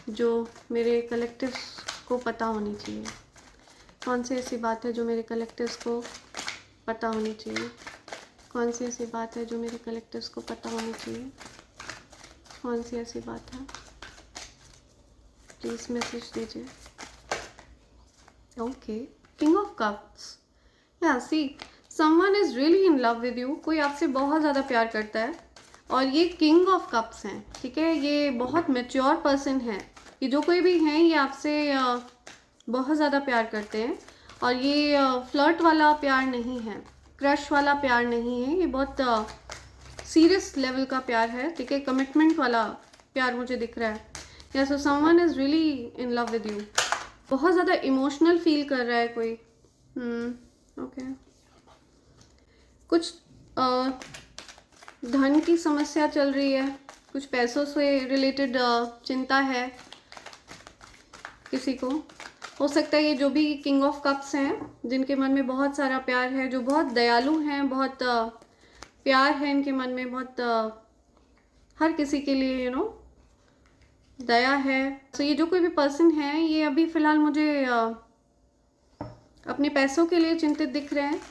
जो मेरे कलेक्टिव्स को पता होनी चाहिए, कौन सी ऐसी बात है जो मेरे कलेक्टिव्स को पता होनी चाहिए, कौन सी ऐसी बात है जो मेरे कलेक्टिव्स को पता होनी चाहिए, कौन सी ऐसी बात है, प्लीज़ मैसेज दीजिए। ओके, किंग ऑफ कप्स, या see someone is really in love with you, कोई आपसे बहुत ज़्यादा प्यार करता है और ये किंग ऑफ कप्स हैं, ठीक है, ये बहुत मैच्योर पर्सन है, ये जो कोई भी हैं ये आपसे बहुत ज़्यादा प्यार करते हैं और ये फ्लर्ट वाला प्यार नहीं है, क्रश वाला प्यार नहीं है, ये बहुत सीरियस लेवल का प्यार है, ठीक है, कमिटमेंट वाला प्यार मुझे दिख रहा है। या so someone is really in love with you, बहुत ज़्यादा इमोशनल फील कर रहा है कोई। ओके, कुछ धन की समस्या चल रही है, कुछ पैसों से रिलेटेड चिंता है किसी को। हो सकता है ये जो भी किंग ऑफ कप्स हैं जिनके मन में बहुत सारा प्यार है, जो बहुत दयालु हैं, बहुत प्यार है इनके मन में, बहुत हर किसी के लिए यू नो दया है। तो ये जो कोई भी पर्सन है ये अभी फ़िलहाल मुझे अपने पैसों के लिए चिंतित दिख रहे हैं।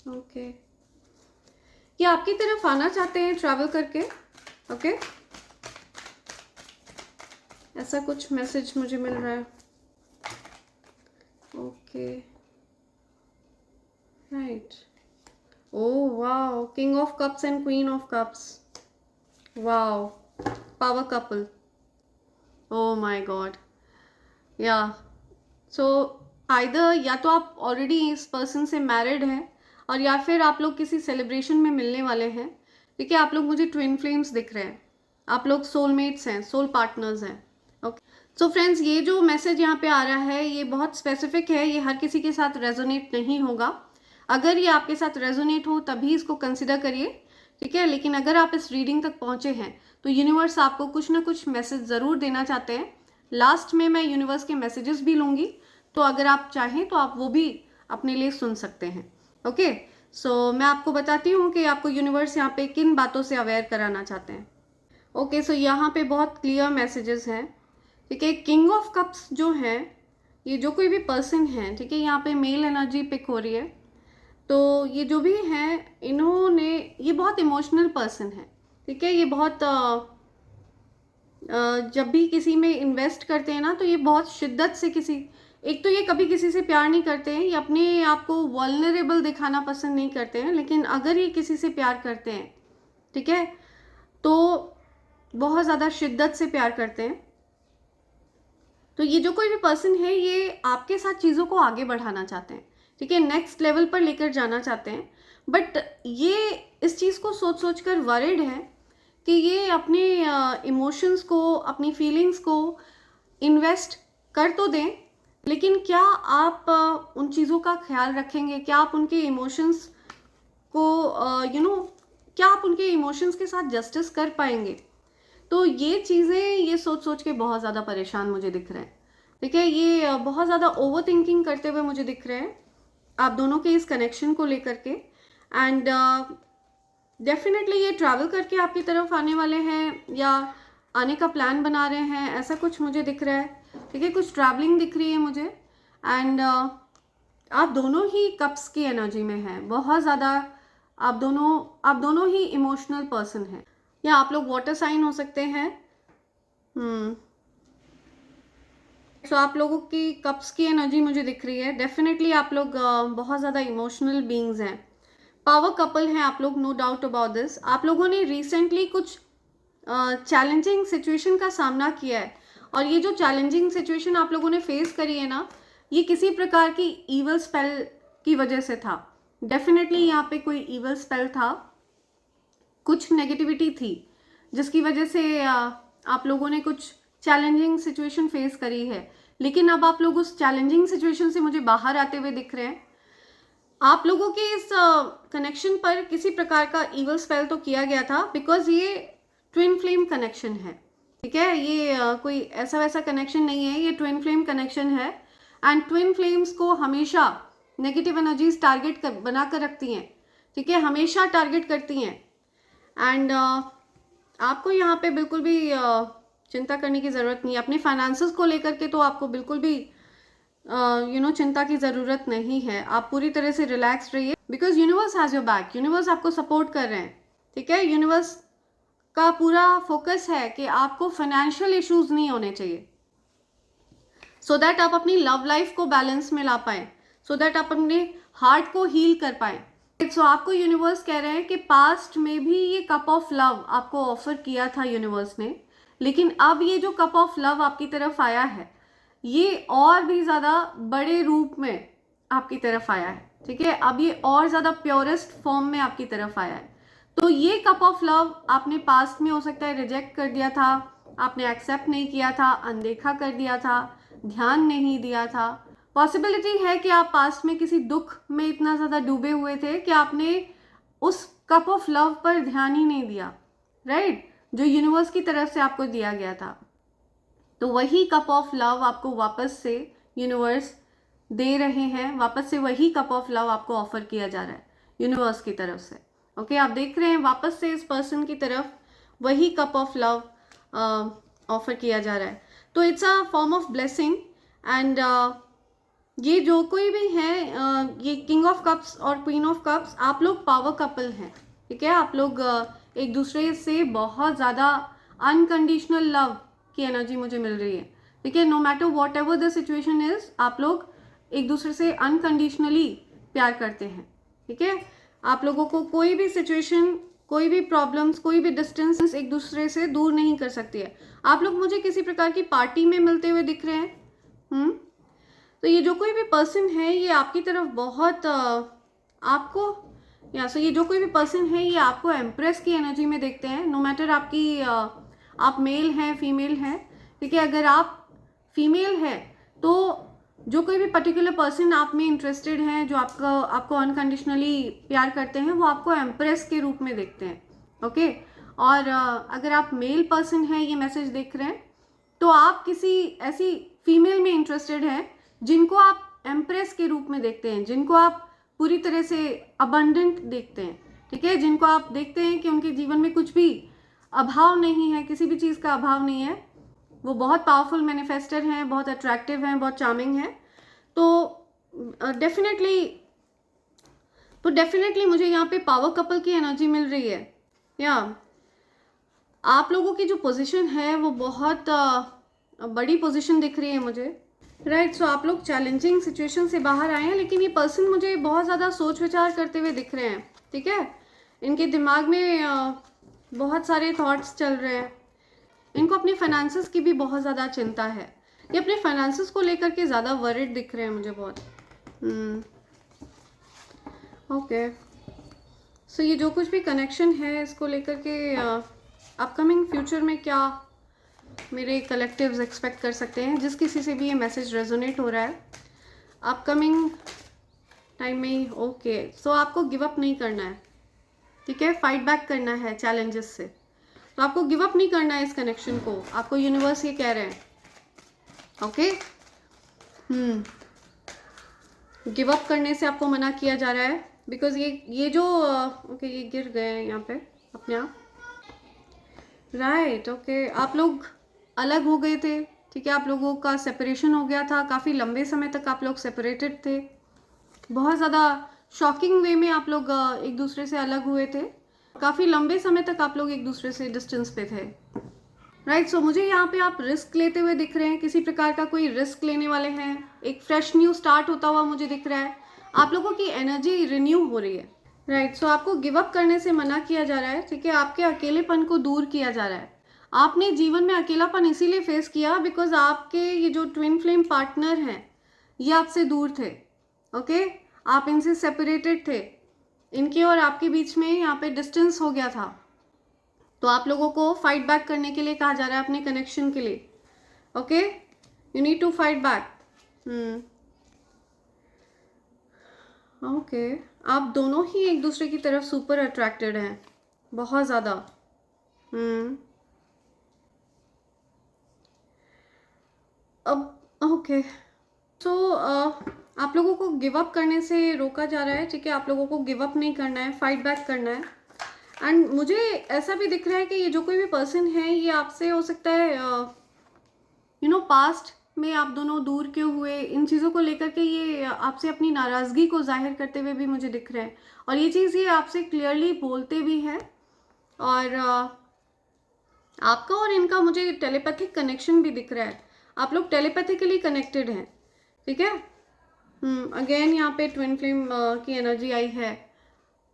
ओके, ये आपकी तरफ आना चाहते हैं ट्रैवल करके। ओके, ऐसा कुछ मैसेज मुझे मिल रहा है। Okay, right, oh wow, king of cups and queen of cups, wow, power couple, oh my God. या सो आइदर या तो आप ऑलरेडी इस पर्सन से मैरिड हैं और या फिर आप लोग किसी सेलिब्रेशन में मिलने वाले हैं, ठीक है, आप लोग मुझे ट्विन फ्लेम्स दिख रहे हैं, आप लोग सोलमेट्स हैं, सोल पार्टनर्स हैं। ओके, सो फ्रेंड्स, ये जो मैसेज यहाँ पे आ रहा है ये बहुत स्पेसिफिक है, ये हर किसी के साथ रेजोनेट नहीं होगा। अगर ये आपके साथ रेजोनेट हो तभी इसको कंसिडर करिए, ठीक है, लेकिन अगर आप इस रीडिंग तक पहुँचे हैं तो यूनिवर्स आपको कुछ ना कुछ मैसेज ज़रूर देना चाहते हैं। लास्ट में मैं यूनिवर्स के मैसेजेस भी लूँगी, तो अगर आप चाहें तो आप वो भी अपने लिए सुन सकते हैं। ओके, सो मैं आपको बताती हूँ कि आपको यूनिवर्स यहाँ पे किन बातों से अवेयर कराना चाहते हैं। ओके, सो यहाँ पे बहुत क्लियर मैसेजेस हैं, ठीक है। किंग ऑफ कप्स जो है, ये जो कोई भी पर्सन है, ठीक है, यहाँ पे मेल एनर्जी पिक हो रही है, तो ये जो भी हैं इन्होंने, ये बहुत इमोशनल पर्सन है, ठीक है, ये बहुत जब भी किसी में इन्वेस्ट करते हैं ना तो ये बहुत शिद्दत से एक तो ये कभी किसी से प्यार नहीं करते हैं, ये अपने आप को वल्नरेबल दिखाना पसंद नहीं करते हैं, लेकिन अगर ये किसी से प्यार करते हैं, ठीक है, तो बहुत ज़्यादा शिद्दत से प्यार करते हैं। तो ये जो कोई भी पर्सन है ये आपके साथ चीज़ों को आगे बढ़ाना चाहते हैं, ठीक है, नेक्स्ट लेवल पर लेकर जाना चाहते हैं, बट ये इस चीज़ को सोच कर वरिड है कि ये अपने इमोशंस को, अपनी फीलिंग्स को इन्वेस्ट कर तो दें, लेकिन क्या आप उन चीज़ों का ख्याल रखेंगे, क्या आप उनके इमोशंस को क्या आप उनके इमोशंस के साथ जस्टिस कर पाएंगे, तो ये चीज़ें, ये सोच सोच के बहुत ज़्यादा परेशान मुझे दिख रहे हैं, ठीक है। ये बहुत ज़्यादा ओवर थिंकिंग करते हुए मुझे दिख रहे हैं आप दोनों के इस कनेक्शन को लेकर के। एंड डेफिनेटली ये ट्रैवल करके आपकी तरफ आने वाले हैं या आने का प्लान बना रहे हैं, ऐसा कुछ मुझे दिख रहा है, ठीक है। कुछ ट्रैवलिंग दिख रही है मुझे। एंड आप दोनों ही कप्स की एनर्जी में हैं, बहुत ज़्यादा आप दोनों ही इमोशनल पर्सन हैं, या आप लोग वाटर साइन हो सकते हैं। तो आप लोगों की कप्स की एनर्जी मुझे दिख रही है। डेफिनेटली आप लोग बहुत ज़्यादा इमोशनल बीइंग्स हैं, पावर कपल हैं आप लोग, नो डाउट अबाउट दिस। आप लोगों ने रिसेंटली कुछ चैलेंजिंग सिचुएशन का सामना किया है, और ये जो चैलेंजिंग सिचुएशन आप लोगों ने फेस करी है ना, ये किसी प्रकार की ईवल स्पेल की वजह से था। डेफिनेटली यहाँ पे कोई ईवल स्पेल था, कुछ नेगेटिविटी थी जिसकी वजह से आप लोगों ने कुछ चैलेंजिंग सिचुएशन फेस करी है। लेकिन अब आप लोग उस चैलेंजिंग सिचुएशन से मुझे बाहर आते हुए दिख रहे हैं। आप लोगों के इस कनेक्शन पर किसी प्रकार का ईवल स्पेल तो किया गया था, बिकॉज ये ट्विन फ्लेम कनेक्शन है, ठीक है। ये कोई ऐसा वैसा कनेक्शन नहीं है, ये ट्विन फ्लेम कनेक्शन है। एंड ट्विन फ्लेम्स को हमेशा नेगेटिव एनर्जीज टारगेट बना कर रखती हैं, ठीक है, हमेशा टारगेट करती हैं। एंड आपको यहाँ पे बिल्कुल भी चिंता करने की ज़रूरत नहीं है। अपने फाइनेंसेस को लेकर के तो आपको बिल्कुल भी चिंता की ज़रूरत नहीं है। आप पूरी तरह से रिलैक्स रहिए, because universe has your back, universe आपको सपोर्ट कर रहे हैं, ठीक है। यूनिवर्स का पूरा फोकस है कि आपको फाइनेंशियल इश्यूज नहीं होने चाहिए, सो दैट आप अपनी लव लाइफ को बैलेंस में ला पाए, सो दैट आप अपने हार्ट को हील कर पाए। सो आपको यूनिवर्स कह रहे हैं कि पास्ट में भी ये कप ऑफ लव आपको ऑफर किया था यूनिवर्स ने, लेकिन अब ये जो कप ऑफ लव आपकी तरफ आया है, ये और भी ज़्यादा बड़े रूप में आपकी तरफ आया है, ठीक है। अब ये और ज़्यादा प्योरेस्ट फॉर्म में आपकी तरफ आया है। तो ये कप ऑफ लव आपने पास्ट में हो सकता है रिजेक्ट कर दिया था, आपने एक्सेप्ट नहीं किया था, अनदेखा कर दिया था, ध्यान नहीं दिया था। पॉसिबिलिटी है कि आप पास्ट में किसी दुख में इतना ज़्यादा डूबे हुए थे कि आपने उस कप ऑफ लव पर ध्यान ही नहीं दिया, राइट, जो यूनिवर्स की तरफ से आपको दिया गया था। तो वही कप ऑफ लव आपको वापस से यूनिवर्स दे रहे हैं, वापस से वही कप ऑफ लव आपको ऑफर किया जा रहा है यूनिवर्स की तरफ से। ओके, आप देख रहे हैं वापस से इस पर्सन की तरफ वही कप ऑफ लव ऑफर किया जा रहा है। तो it's a form of blessing. And ये जो कोई भी है, ये किंग ऑफ कप्स और क्वीन ऑफ कप्स, आप लोग पावर कपल हैं, ठीक है। आप लोग एक दूसरे से बहुत ज़्यादा अनकंडीशनल लव की एनर्जी मुझे मिल रही है, ठीक है। No matter whatever the situation is, आप लोग एक दूसरे से अनकंडीशनली प्यार करते हैं, ठीक है। आप लोगों को कोई भी सिचुएशन, कोई भी प्रॉब्लम्स, कोई भी डिस्टेंस एक दूसरे से दूर नहीं कर सकती है। आप लोग मुझे किसी प्रकार की पार्टी में मिलते हुए दिख रहे हैं। तो ये जो कोई भी पर्सन है, ये आपकी तरफ बहुत आपको, या सो ये जो कोई भी पर्सन है, ये आपको एम्प्रेस की एनर्जी में देखते हैं। नो मैटर आपकी आप मेल हैं फीमेल हैं, ठीक है। अगर आप फीमेल हैं तो जो कोई भी पर्टिकुलर पर्सन आप में इंटरेस्टेड हैं, जो आपको अनकंडीशनली प्यार करते हैं, वो आपको एम्प्रेस के रूप में देखते हैं, ओके। और अगर आप मेल पर्सन हैं, ये मैसेज देख रहे हैं, तो आप किसी ऐसी फीमेल में इंटरेस्टेड हैं जिनको आप एम्प्रेस के रूप में देखते हैं, जिनको आप पूरी तरह से अबंडेंट देखते हैं, ठीक है। जिनको आप देखते हैं कि उनके जीवन में कुछ भी अभाव नहीं है, किसी भी चीज़ का अभाव नहीं है, वो बहुत पावरफुल मैनिफेस्टर हैं, बहुत अट्रैक्टिव हैं, बहुत चार्मिंग हैं। तो डेफिनेटली मुझे यहाँ पे पावर कपल की एनर्जी मिल रही है। या आप लोगों की जो पोजीशन है वो बहुत बड़ी पोजीशन दिख रही है मुझे, राइट। सो आप लोग चैलेंजिंग सिचुएशन से बाहर आए हैं, लेकिन ये पर्सन मुझे बहुत ज़्यादा सोच विचार करते हुए दिख रहे हैं, ठीक है। इनके दिमाग में बहुत सारे थॉट्स चल रहे हैं, इनको अपने फाइनेंसेस की भी बहुत ज़्यादा चिंता है, ये अपने फाइनेंसेस को लेकर के ज़्यादा वरिड दिख रहे हैं मुझे बहुत। ओके, सो ये जो कुछ भी कनेक्शन है, इसको लेकर के अपकमिंग फ्यूचर में क्या मेरे कलेक्टिव्स एक्सपेक्ट कर सकते हैं, जिस किसी से भी ये मैसेज रेजोनेट हो रहा है अपकमिंग टाइम में। ओके, सो आपको गिव अप नहीं करना है, ठीक है, फाइट बैक करना है चैलेंजेस से। तो आपको गिव अप नहीं करना है इस कनेक्शन को, आपको यूनिवर्स ये कह रहे हैं। ओके, गिव अप करने से आपको मना किया जा रहा है, बिकॉज ये जो ओके ये गिर गए हैं यहाँ पे अपने आप, राइट। ओके, आप लोग अलग हो गए थे, ठीक है, आप लोगों का सेपरेशन हो गया था, काफ़ी लंबे समय तक आप लोग सेपरेटेड थे, बहुत ज़्यादा शॉकिंग वे में आप लोग एक दूसरे से अलग हुए थे, काफ़ी लंबे समय तक आप लोग एक दूसरे से डिस्टेंस पे थे, राइट। सो मुझे यहाँ पे आप रिस्क लेते हुए दिख रहे हैं, किसी प्रकार का कोई रिस्क लेने वाले हैं, एक फ्रेश न्यू स्टार्ट होता हुआ मुझे दिख रहा है, आप लोगों की एनर्जी रिन्यू हो रही है, राइट। सो आपको गिव अप करने से मना किया जा रहा है, ठीक है, आपके अकेलेपन को दूर किया जा रहा है। आपने जीवन में अकेलापन इसीलिए फेस किया बिकॉज आपके ये जो ट्विन फ्लेम पार्टनर हैं ये आपसे दूर थे, ओके, आप इनसे सेपरेटेड थे, इनके और आपके बीच में यहाँ पे डिस्टेंस हो गया था, तो आप लोगों को फाइट बैक करने के लिए कहा जा रहा है अपने कनेक्शन के लिए, okay, you need to fight back. Okay, आप दोनों ही एक दूसरे की तरफ सुपर अट्रैक्टेड हैं, बहुत ज़्यादा। अब ओके, सो आप लोगों को गिव अप करने से रोका जा रहा है, ठीक है, आप लोगों को गिव अप नहीं करना है, फाइट बैक करना है। एंड मुझे ऐसा भी दिख रहा है कि ये जो कोई भी पर्सन है ये आपसे हो सकता है पास्ट में आप दोनों दूर क्यों हुए, इन चीज़ों को लेकर के ये आपसे अपनी नाराज़गी को जाहिर करते हुए भी मुझे दिख रहा है, और ये चीज़ ये आपसे क्लियरली बोलते भी हैं, और आपका और इनका मुझे टेलीपैथिक कनेक्शन भी दिख रहा है, आप लोग टेलीपैथिकली कनेक्टेड हैं, ठीक है। अगेन यहाँ पे ट्विन फ्लेम की एनर्जी आई है,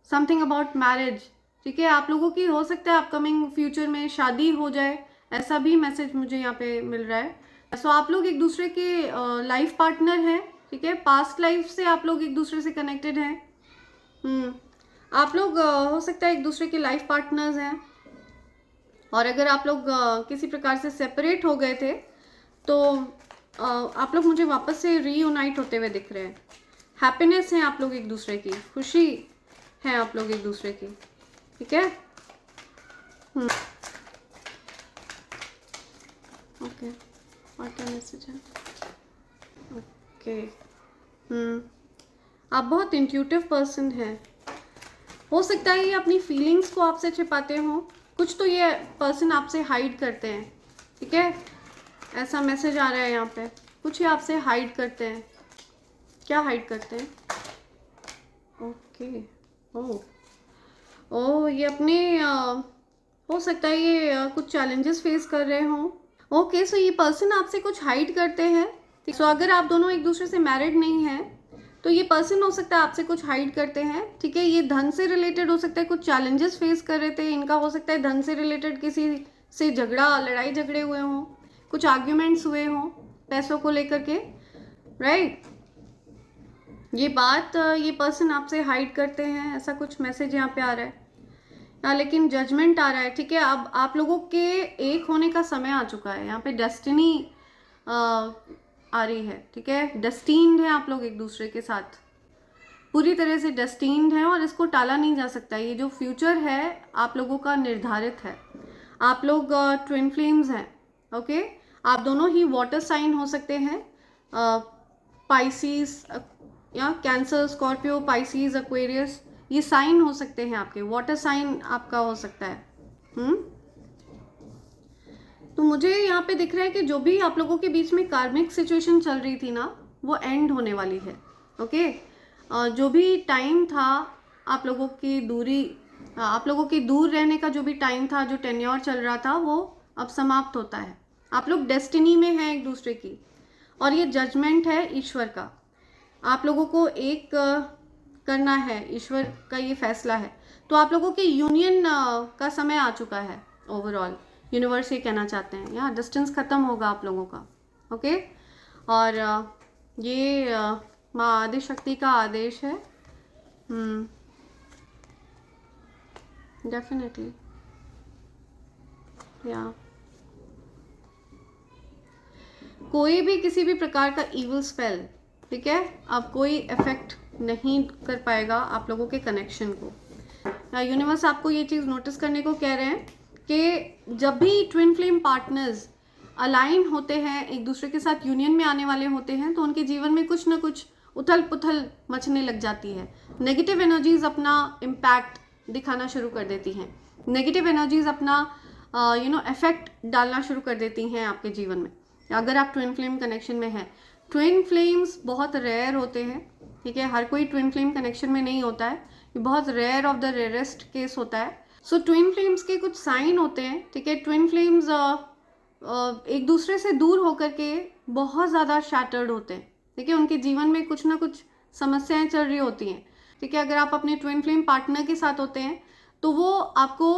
समथिंग अबाउट मैरिज, ठीक है, आप लोगों की हो सकता है अपकमिंग फ्यूचर में शादी हो जाए, ऐसा भी मैसेज मुझे यहाँ पे मिल रहा है। सो आप लोग एक दूसरे के लाइफ पार्टनर हैं, ठीक है, पास्ट लाइफ से आप लोग एक दूसरे से कनेक्टेड हैं। आप लोग हो सकता है एक दूसरे के लाइफ पार्टनर्स हैं, और अगर आप लोग किसी प्रकार से सेपरेट हो गए थे तो आप लोग मुझे वापस से रीयूनाइट होते हुए दिख रहे हैं, हैप्पीनेस है आप लोग एक दूसरे की, खुशी है आप लोग एक दूसरे की, ठीक है। ओके, और क्या मैसेज है? ओके, आप बहुत इंट्यूटिव पर्सन हैं, हो सकता है ये अपनी फीलिंग्स को आपसे छिपाते हों, कुछ तो ये पर्सन आपसे हाइड करते हैं, ठीक है, ऐसा मैसेज आ रहा है यहाँ पे, कुछ ये आपसे हाइड करते हैं, क्या हाइड करते हैं? ओके, ओह ये अपने हो सकता है ये कुछ चैलेंजेस फेस कर रहे हों। ओके, सो ये पर्सन आपसे कुछ हाइड करते हैं, सो अगर आप दोनों एक दूसरे से मैरिड नहीं हैं तो ये पर्सन हो सकता है आपसे कुछ हाइड करते हैं, ठीक है, ये धन से रिलेटेड हो सकता है, कुछ चैलेंजेस फेस कर रहे थे, इनका हो सकता है धन से रिलेटेड किसी से लड़ाई झगड़े हुए हों, कुछ आर्ग्यूमेंट्स हुए हों पैसों को लेकर के, राइट। ये बात ये पर्सन आपसे हाइड करते हैं, ऐसा कुछ मैसेज यहाँ पे आ रहा है, लेकिन जजमेंट आ रहा है, ठीक है, अब आप लोगों के एक होने का समय आ चुका है, यहाँ पे डेस्टिनी आ रही है, ठीक है, डेस्टीन्ड है आप लोग एक दूसरे के साथ, पूरी तरह से डेस्टीन्ड है, और इसको टाला नहीं जा सकता, ये जो फ्यूचर है आप लोगों का निर्धारित है, आप लोग ट्विन फ्लेम्स हैं, ओके, आप दोनों ही वाटर साइन हो सकते हैं, पाइसिस या कैंसर, स्कॉर्पियो, पाइसिस, एक्वेरियस, ये साइन हो सकते हैं आपके, वाटर साइन आपका हो सकता है। तो मुझे यहाँ पे दिख रहा है कि जो भी आप लोगों के बीच में कार्मिक सिचुएशन चल रही थी ना वो एंड होने वाली है, ओके। जो भी टाइम था आप लोगों की दूरी, आप लोगों के दूर रहने का जो भी टाइम था, जो टेन्योर चल रहा था, वो अब समाप्त होता है, आप लोग डेस्टिनी में हैं एक दूसरे की, और ये जजमेंट है ईश्वर का, आप लोगों को एक करना है, ईश्वर का ये फैसला है, तो आप लोगों के यूनियन का समय आ चुका है, ओवरऑल यूनिवर्स ये कहना चाहते हैं, यहाँ डिस्टेंस ख़त्म होगा आप लोगों का, ओके। और ये माँ आदि शक्ति का आदेश है, डेफिनेटली, या कोई भी किसी भी प्रकार का इविल स्पेल, ठीक है, अब कोई इफेक्ट नहीं कर पाएगा आप लोगों के कनेक्शन को। यूनिवर्स आपको ये चीज़ नोटिस करने को कह रहे हैं कि जब भी ट्विन फ्लेम पार्टनर्स अलाइन होते हैं, एक दूसरे के साथ यूनियन में आने वाले होते हैं, तो उनके जीवन में कुछ ना कुछ उथल पुथल मचने लग जाती है। नेगेटिव एनर्जीज अपना इम्पैक्ट दिखाना शुरू कर देती हैं, नेगेटिव एनर्जीज अपना इफेक्ट डालना शुरू कर देती हैं आपके जीवन में, अगर आप ट्विन फ्लेम कनेक्शन में हैं। ट्विन फ्लेम्स बहुत रेयर होते हैं, ठीक है, हर कोई ट्विन फ्लेम कनेक्शन में नहीं होता है, ये बहुत rare of the rarest case होता है। सो ट्विन फ्लेम्स के कुछ साइन होते हैं, ठीक है। ट्विन फ्लेम्स एक दूसरे से दूर होकर के बहुत ज़्यादा शैटर्ड होते हैं, ठीक है, उनके जीवन में कुछ ना कुछ समस्याएं चल रही होती हैं, ठीक है। अगर आप अपने ट्विन फ्लेम पार्टनर के साथ होते हैं तो वो आपको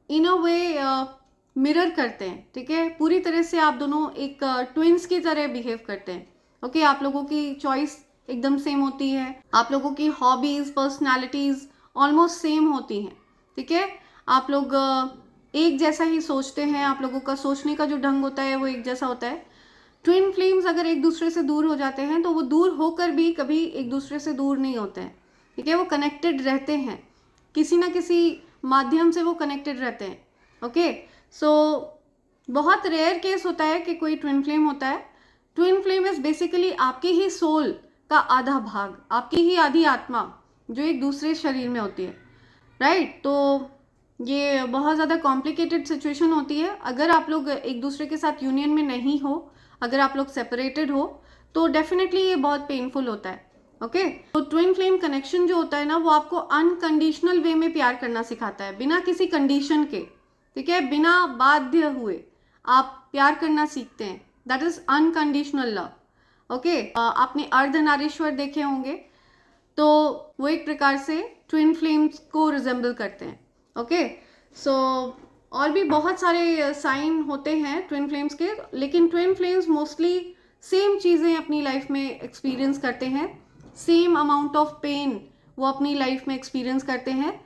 इन अ वे मिरर करते हैं, ठीक है, पूरी तरह से आप दोनों एक ट्विंस की तरह बिहेव करते हैं। ओके, आप लोगों की चॉइस एकदम सेम होती है, आप लोगों की हॉबीज पर्सनालिटीज ऑलमोस्ट सेम होती हैं, ठीक है। आप लोग एक जैसा ही सोचते हैं, आप लोगों का सोचने का जो ढंग होता है वो एक जैसा होता है। ट्विन फ्लेम्स अगर एक दूसरे से दूर हो जाते हैं तो वो दूर होकर भी कभी एक दूसरे से दूर नहीं होते हैं, ठीक है, वो कनेक्टेड रहते हैं, किसी ना किसी माध्यम से वो कनेक्टेड रहते हैं। ओके, सो बहुत रेयर केस होता है कि कोई ट्विन फ्लेम होता है। ट्विन फ्लेम इज बेसिकली आपकी ही सोल का आधा भाग, आपकी ही आधी आत्मा जो एक दूसरे शरीर में होती है, राइट। तो ये बहुत ज़्यादा कॉम्प्लिकेटेड सिचुएशन होती है अगर आप लोग एक दूसरे के साथ यूनियन में नहीं हो, अगर आप लोग सेपरेटेड हो तो डेफिनेटली ये बहुत पेनफुल होता है। ओके, तो ट्विन फ्लेम कनेक्शन जो होता है ना, वो आपको अनकंडीशनल वे में प्यार करना सिखाता है, बिना किसी कंडीशन के, ठीक है, बिना बाध्य हुए आप प्यार करना सीखते हैं। That is unconditional love. Okay, आपने अर्धनारीश्वर देखे होंगे, तो वो एक प्रकार से ट्विन फ्लेम्स को रिजेंबल करते हैं। ओके, सो और भी बहुत सारे साइन होते हैं ट्विन फ्लेम्स के, लेकिन ट्विन फ्लेम्स मोस्टली सेम चीज़ें अपनी लाइफ में एक्सपीरियंस करते हैं, सेम अमाउंट ऑफ पेन वो अपनी लाइफ में एक्सपीरियंस करते हैं।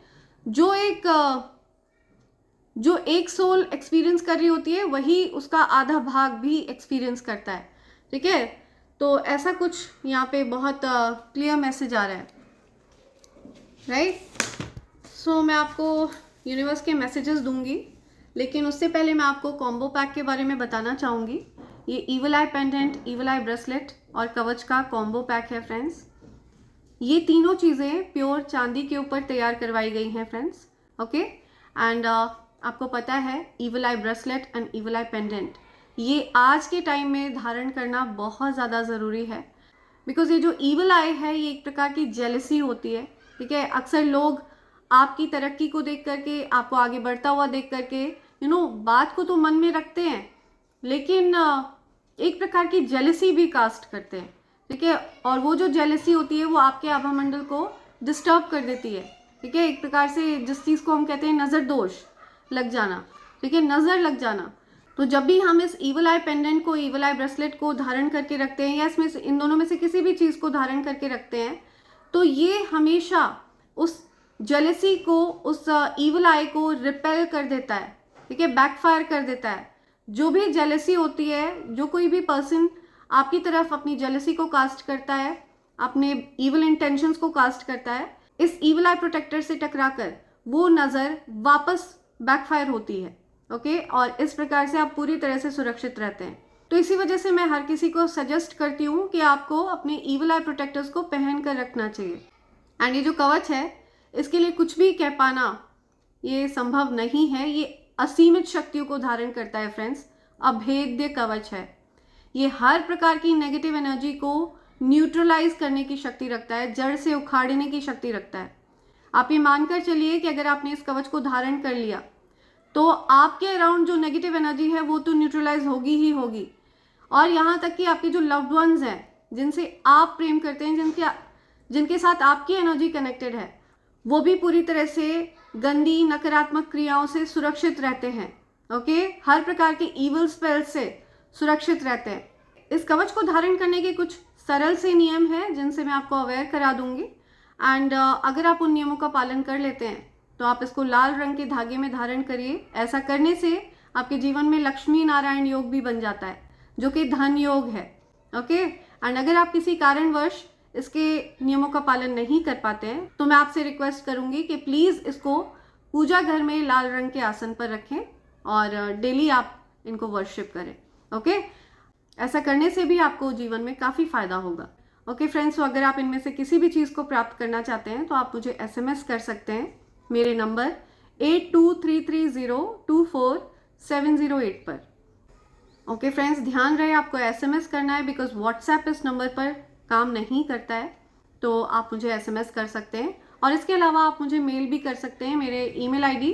जो एक सोल एक्सपीरियंस कर रही होती है वही उसका आधा भाग भी एक्सपीरियंस करता है, ठीक है। तो ऐसा कुछ यहाँ पे बहुत क्लियर मैसेज आ रहा है, राइट। सो मैं आपको यूनिवर्स के मैसेजेस दूंगी, लेकिन उससे पहले मैं आपको कॉम्बो पैक के बारे में बताना चाहूँगी। ये ईवल आई पेंडेंट, ईवल आई ब्रेसलेट और कवच का कॉम्बो पैक है फ्रेंड्स। ये तीनों चीज़ें प्योर चांदी के ऊपर तैयार करवाई गई हैं फ्रेंड्स। ओके, एंड आपको पता है evil I bracelet and evil I pendant ये आज के टाइम में धारण करना बहुत ज़्यादा ज़रूरी है, बिकॉज ये जो ईवल आई है ये एक प्रकार की जेलसी होती है, ठीक है। अक्सर लोग आपकी तरक्की को देख करके, आपको आगे बढ़ता हुआ देख करके बात को तो मन में रखते हैं, लेकिन एक प्रकार की जेलसी भी कास्ट करते हैं, ठीक है। और वो जो जेलसी होती है वो आपके आभा मंडल को डिस्टर्ब कर देती है, ठीक है। एक प्रकार से जिस चीज़ को हम कहते हैं नज़र दोष लग जाना, ठीक है, नज़र लग जाना। तो जब भी हम इस ईवल आई पेंडेंट को, ईवल आई ब्रेसलेट को धारण करके रखते हैं, या इसमें इन दोनों में से किसी भी चीज़ को धारण करके रखते हैं, तो ये हमेशा उस जेलसी को, उस ईवल आई को रिपेल कर देता है, ठीक है, बैकफायर कर देता है। जो भी जेलसी होती है, जो कोई भी पर्सन आपकी तरफ अपनी जेलसी को कास्ट करता है, अपने ईवल इंटेंशंस को कास्ट करता है, इस ईवल आई प्रोटेक्टर से टकराकर वो नज़र वापस बैकफायर होती है। ओके, और इस प्रकार से आप पूरी तरह से सुरक्षित रहते हैं। तो इसी वजह से मैं हर किसी को सजेस्ट करती हूँ कि आपको अपने ईवल आई प्रोटेक्टर्स को पहन कर रखना चाहिए। एंड ये जो कवच है, इसके लिए कुछ भी कह पाना ये संभव नहीं है, ये असीमित शक्तियों को धारण करता है फ्रेंड्स, अभेद्य कवच है। ये हर प्रकार की नेगेटिव एनर्जी को न्यूट्रलाइज करने की शक्ति रखता है, जड़ से उखाड़ने की शक्ति रखता है। आप ये मानकर चलिए कि अगर आपने इस कवच को धारण कर लिया तो आपके अराउंड जो नेगेटिव एनर्जी है वो तो न्यूट्रलाइज होगी ही होगी, और यहाँ तक कि आपके जो लव्ड वंस हैं, जिनसे आप प्रेम करते हैं, जिनके साथ आपकी एनर्जी कनेक्टेड है, वो भी पूरी तरह से गंदी नकारात्मक क्रियाओं से सुरक्षित रहते हैं। ओके, हर प्रकार के ईवल स्पेल्स से सुरक्षित रहते हैं। इस कवच को धारण करने के कुछ सरल से नियम हैं जिनसे मैं आपको अवेयर करा दूंगी, एंड अगर आप उन नियमों का पालन कर लेते हैं तो आप इसको लाल रंग के धागे में धारण करिए। ऐसा करने से आपके जीवन में लक्ष्मी नारायण योग भी बन जाता है, जो कि धन योग है। ओके, एंड अगर आप किसी कारणवश इसके नियमों का पालन नहीं कर पाते हैं तो मैं आपसे रिक्वेस्ट करूंगी कि प्लीज़ इसको पूजा घर में लाल रंग के आसन पर रखें, और डेली आप इनको वर्शिप करें। ओके, ऐसा करने से भी आपको जीवन में काफ़ी फायदा होगा। ओके फ्रेंड्स, तो अगर आप इनमें से किसी भी चीज़ को प्राप्त करना चाहते हैं तो आप मुझे SMS कर सकते हैं मेरे नंबर 8233024708 पर। ओके फ्रेंड्स, ध्यान रहे आपको SMS करना है, बिकॉज WhatsApp इस नंबर पर काम नहीं करता है, तो आप मुझे SMS कर सकते हैं। और इसके अलावा आप मुझे मेल भी कर सकते हैं मेरे email ID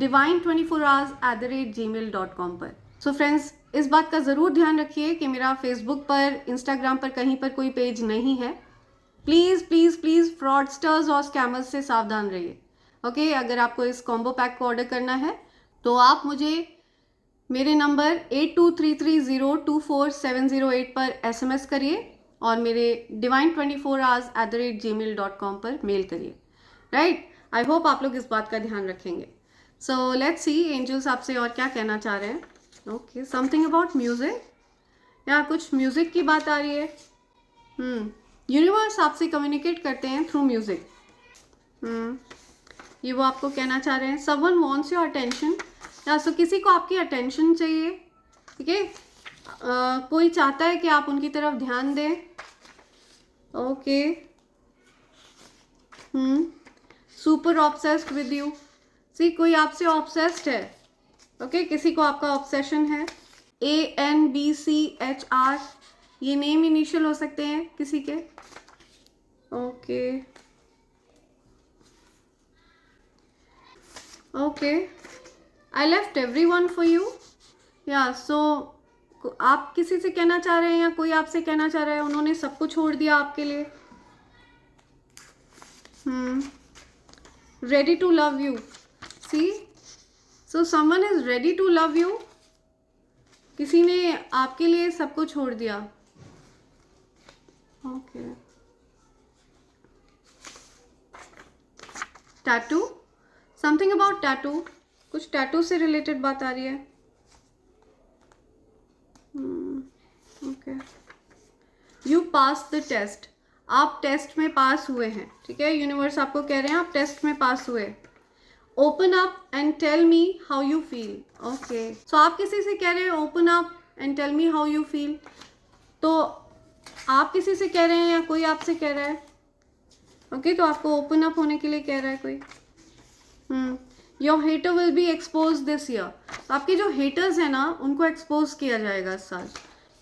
divine24hours@gmail.com पर। सो फ्रेंड्स, इस बात का ज़रूर ध्यान रखिए कि मेरा फेसबुक पर, इंस्टाग्राम पर कहीं पर कोई पेज नहीं है। प्लीज़ प्लीज़ प्लीज़ फ्रॉडस्टर्स और स्कैमर्स से सावधान रहिए। ओके, अगर आपको इस कॉम्बो पैक को ऑर्डर करना है तो आप मुझे मेरे नंबर 8233024708 पर SMS करिए और मेरे divine24hours@gmail.com पर मेल करिए। राइट, आई होप आप लोग इस बात का ध्यान रखेंगे। सो लेट्स सी एंजल्स आपसे और क्या कहना चाह रहे हैं। ओके, समथिंग अबाउट म्यूजिक, या कुछ म्यूजिक की बात आ रही है। यूनिवर्स आपसे कम्युनिकेट करते हैं थ्रू म्यूजिक। ये वो आपको कहना चाह रहे हैं। समवन वांट्स योर अटेंशन, या सो किसी को आपकी अटेंशन चाहिए। ठीक है, कोई चाहता है कि आप उनकी तरफ ध्यान दें। Okay, super obsessed with you. See, कोई आपसे ऑब्सेस्ड है। ओके, किसी को आपका ऑब्सेशन है। ANBCHR, ये नेम इनिशियल हो सकते हैं किसी के। Okay okay, I left everyone for you. या सो आप किसी से कहना चाह रहे हैं या कोई आपसे कहना चाह रहा है उन्होंने सब कुछ छोड़ दिया आपके लिए। Ready to love you. See, so someone is ready to love you. किसी ने आपके लिए सब कुछ छोड़ दिया। Okay, tattoo, something about tattoo, कुछ टैटू से रिलेटेड बात आ रही है। Okay, you pass the test, आप टेस्ट में पास हुए हैं। ठीक है, यूनिवर्स आपको कह रहे हैं आप टेस्ट में पास हुए। Open up and tell me how you feel. Okay, so आप किसी से कह रहे हैं open up and tell me how you feel, तो आप किसी से कह रहे हैं या कोई आपसे कह रहा है। ओके, तो आपको ओपन अप होने के लिए कह रहा है कोई। Your hater will be expose this year, तो आपके जो हेटर्स हैं ना उनको एक्सपोज किया जाएगा इस साल।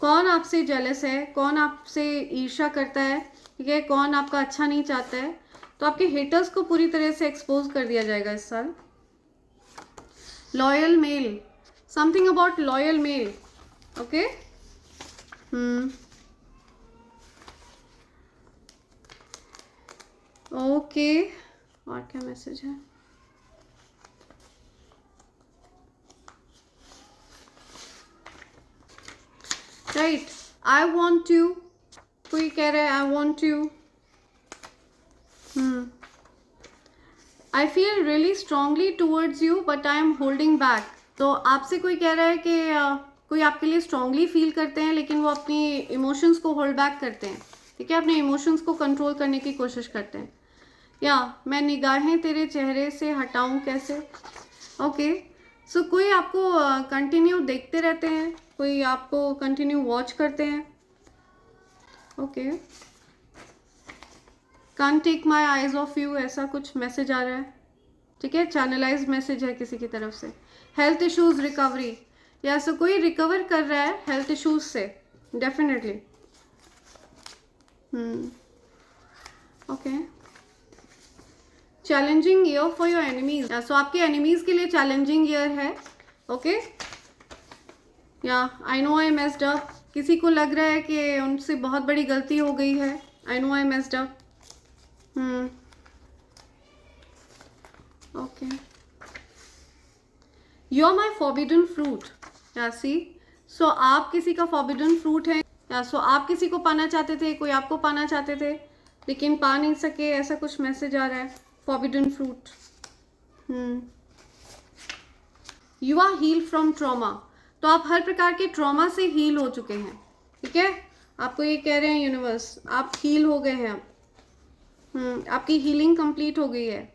कौन आपसे जेलस है, कौन आपसे ईर्ष्या करता है, ठीक है, कौन आपका अच्छा नहीं चाहता है, तो आपके हेटर्स को पूरी तरह से एक्सपोज कर दिया जाएगा इस साल। Loyal male, something about loyal male. Okay, okay, और क्या मैसेज है। राइट, आई वॉन्ट यू, कोई कह रहा है आई want you. I feel really strongly towards you but I am holding back, तो आपसे कोई कह रहा है कि कोई आपके लिए स्ट्रांगली फील करते हैं लेकिन वो अपनी इमोशंस को होल्ड बैक करते हैं। ठीक है, अपने इमोशंस को कंट्रोल करने की कोशिश करते हैं। या मैं निगाहें तेरे चेहरे से हटाऊं कैसे। ओके, सो कोई आपको कंटिन्यू देखते रहते हैं, कोई आपको कंटिन्यू वॉच करते हैं। Okay, can't take my eyes off you, ऐसा कुछ मैसेज आ रहा है। ठीक है, चैनलाइज मैसेज है किसी की तरफ से। हेल्थ इश्यूज रिकवरी, या सो कोई रिकवर कर रहा है हेल्थ इश्यूज से, definitely. Okay, challenging year for your enemies, so आपके एनिमीज के लिए चैलेंजिंग ईयर है। ओके, या I know I messed up, किसी को लग रहा है कि उनसे बहुत बड़ी गलती हो गई है। I know I messed up. Okay, you are my forbidden fruit, yeah see, सो आप किसी का फॉरबिडन फ्रूट है, या सो आप किसी को पाना चाहते थे, कोई आपको पाना चाहते थे लेकिन पा नहीं सके, ऐसा कुछ मैसेज आ रहा है। Forbidden fruit. You are heal from trauma, तो आप हर प्रकार के ट्रॉमा से हील हो चुके हैं। ठीक है, आपको ये कह रहे हैं यूनिवर्स, आप हील हो गए हैं अब। आपकी हीलिंग कंप्लीट हो गई है।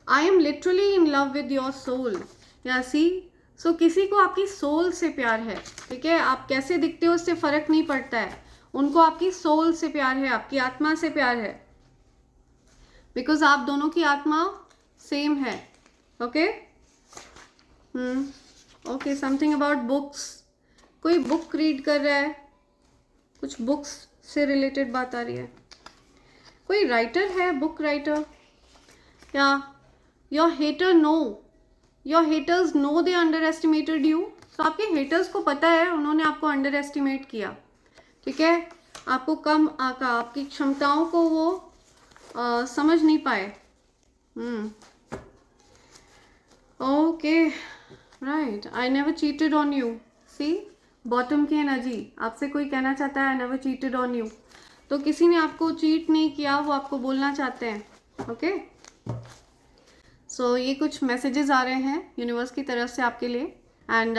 I am literally in love with your soul, yeah see, सो किसी को आपकी सोल से प्यार है, ठीक है, आप कैसे दिखते हो उससे फर्क नहीं पड़ता है, उनको आपकी सोल से प्यार है, आपकी आत्मा से प्यार है, बिकॉज आप दोनों की आत्मा सेम है। Okay okay, something about books, कोई बुक रीड कर रहा है, कुछ बुक्स से रिलेटेड बात आ रही है, कोई राइटर है, book writer, yeah your hater know, your haters know they underestimated you, तो आपके हेटर्स को पता है उन्होंने आपको अंडर एस्टिमेट किया, ठीक है, आपको कम आका, आपकी क्षमताओं को वो समझ नहीं पाए। Okay right, I never cheated on you, see bottom की एनर्जी, आपसे कोई कहना चाहता है I never cheated on you, तो किसी ने आपको चीट नहीं किया, वो आपको बोलना चाहते हैं। ओके सो ये कुछ मैसेजेस आ रहे हैं यूनिवर्स की तरफ से आपके लिए, एंड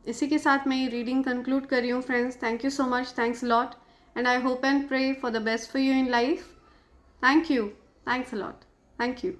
इसी के साथ मैं ये रीडिंग कंक्लूड कर रही हूँ friends. Thank you so much, thanks lot, and I hope and pray for the best for you in life. Thank you, thanks a lot, thank you.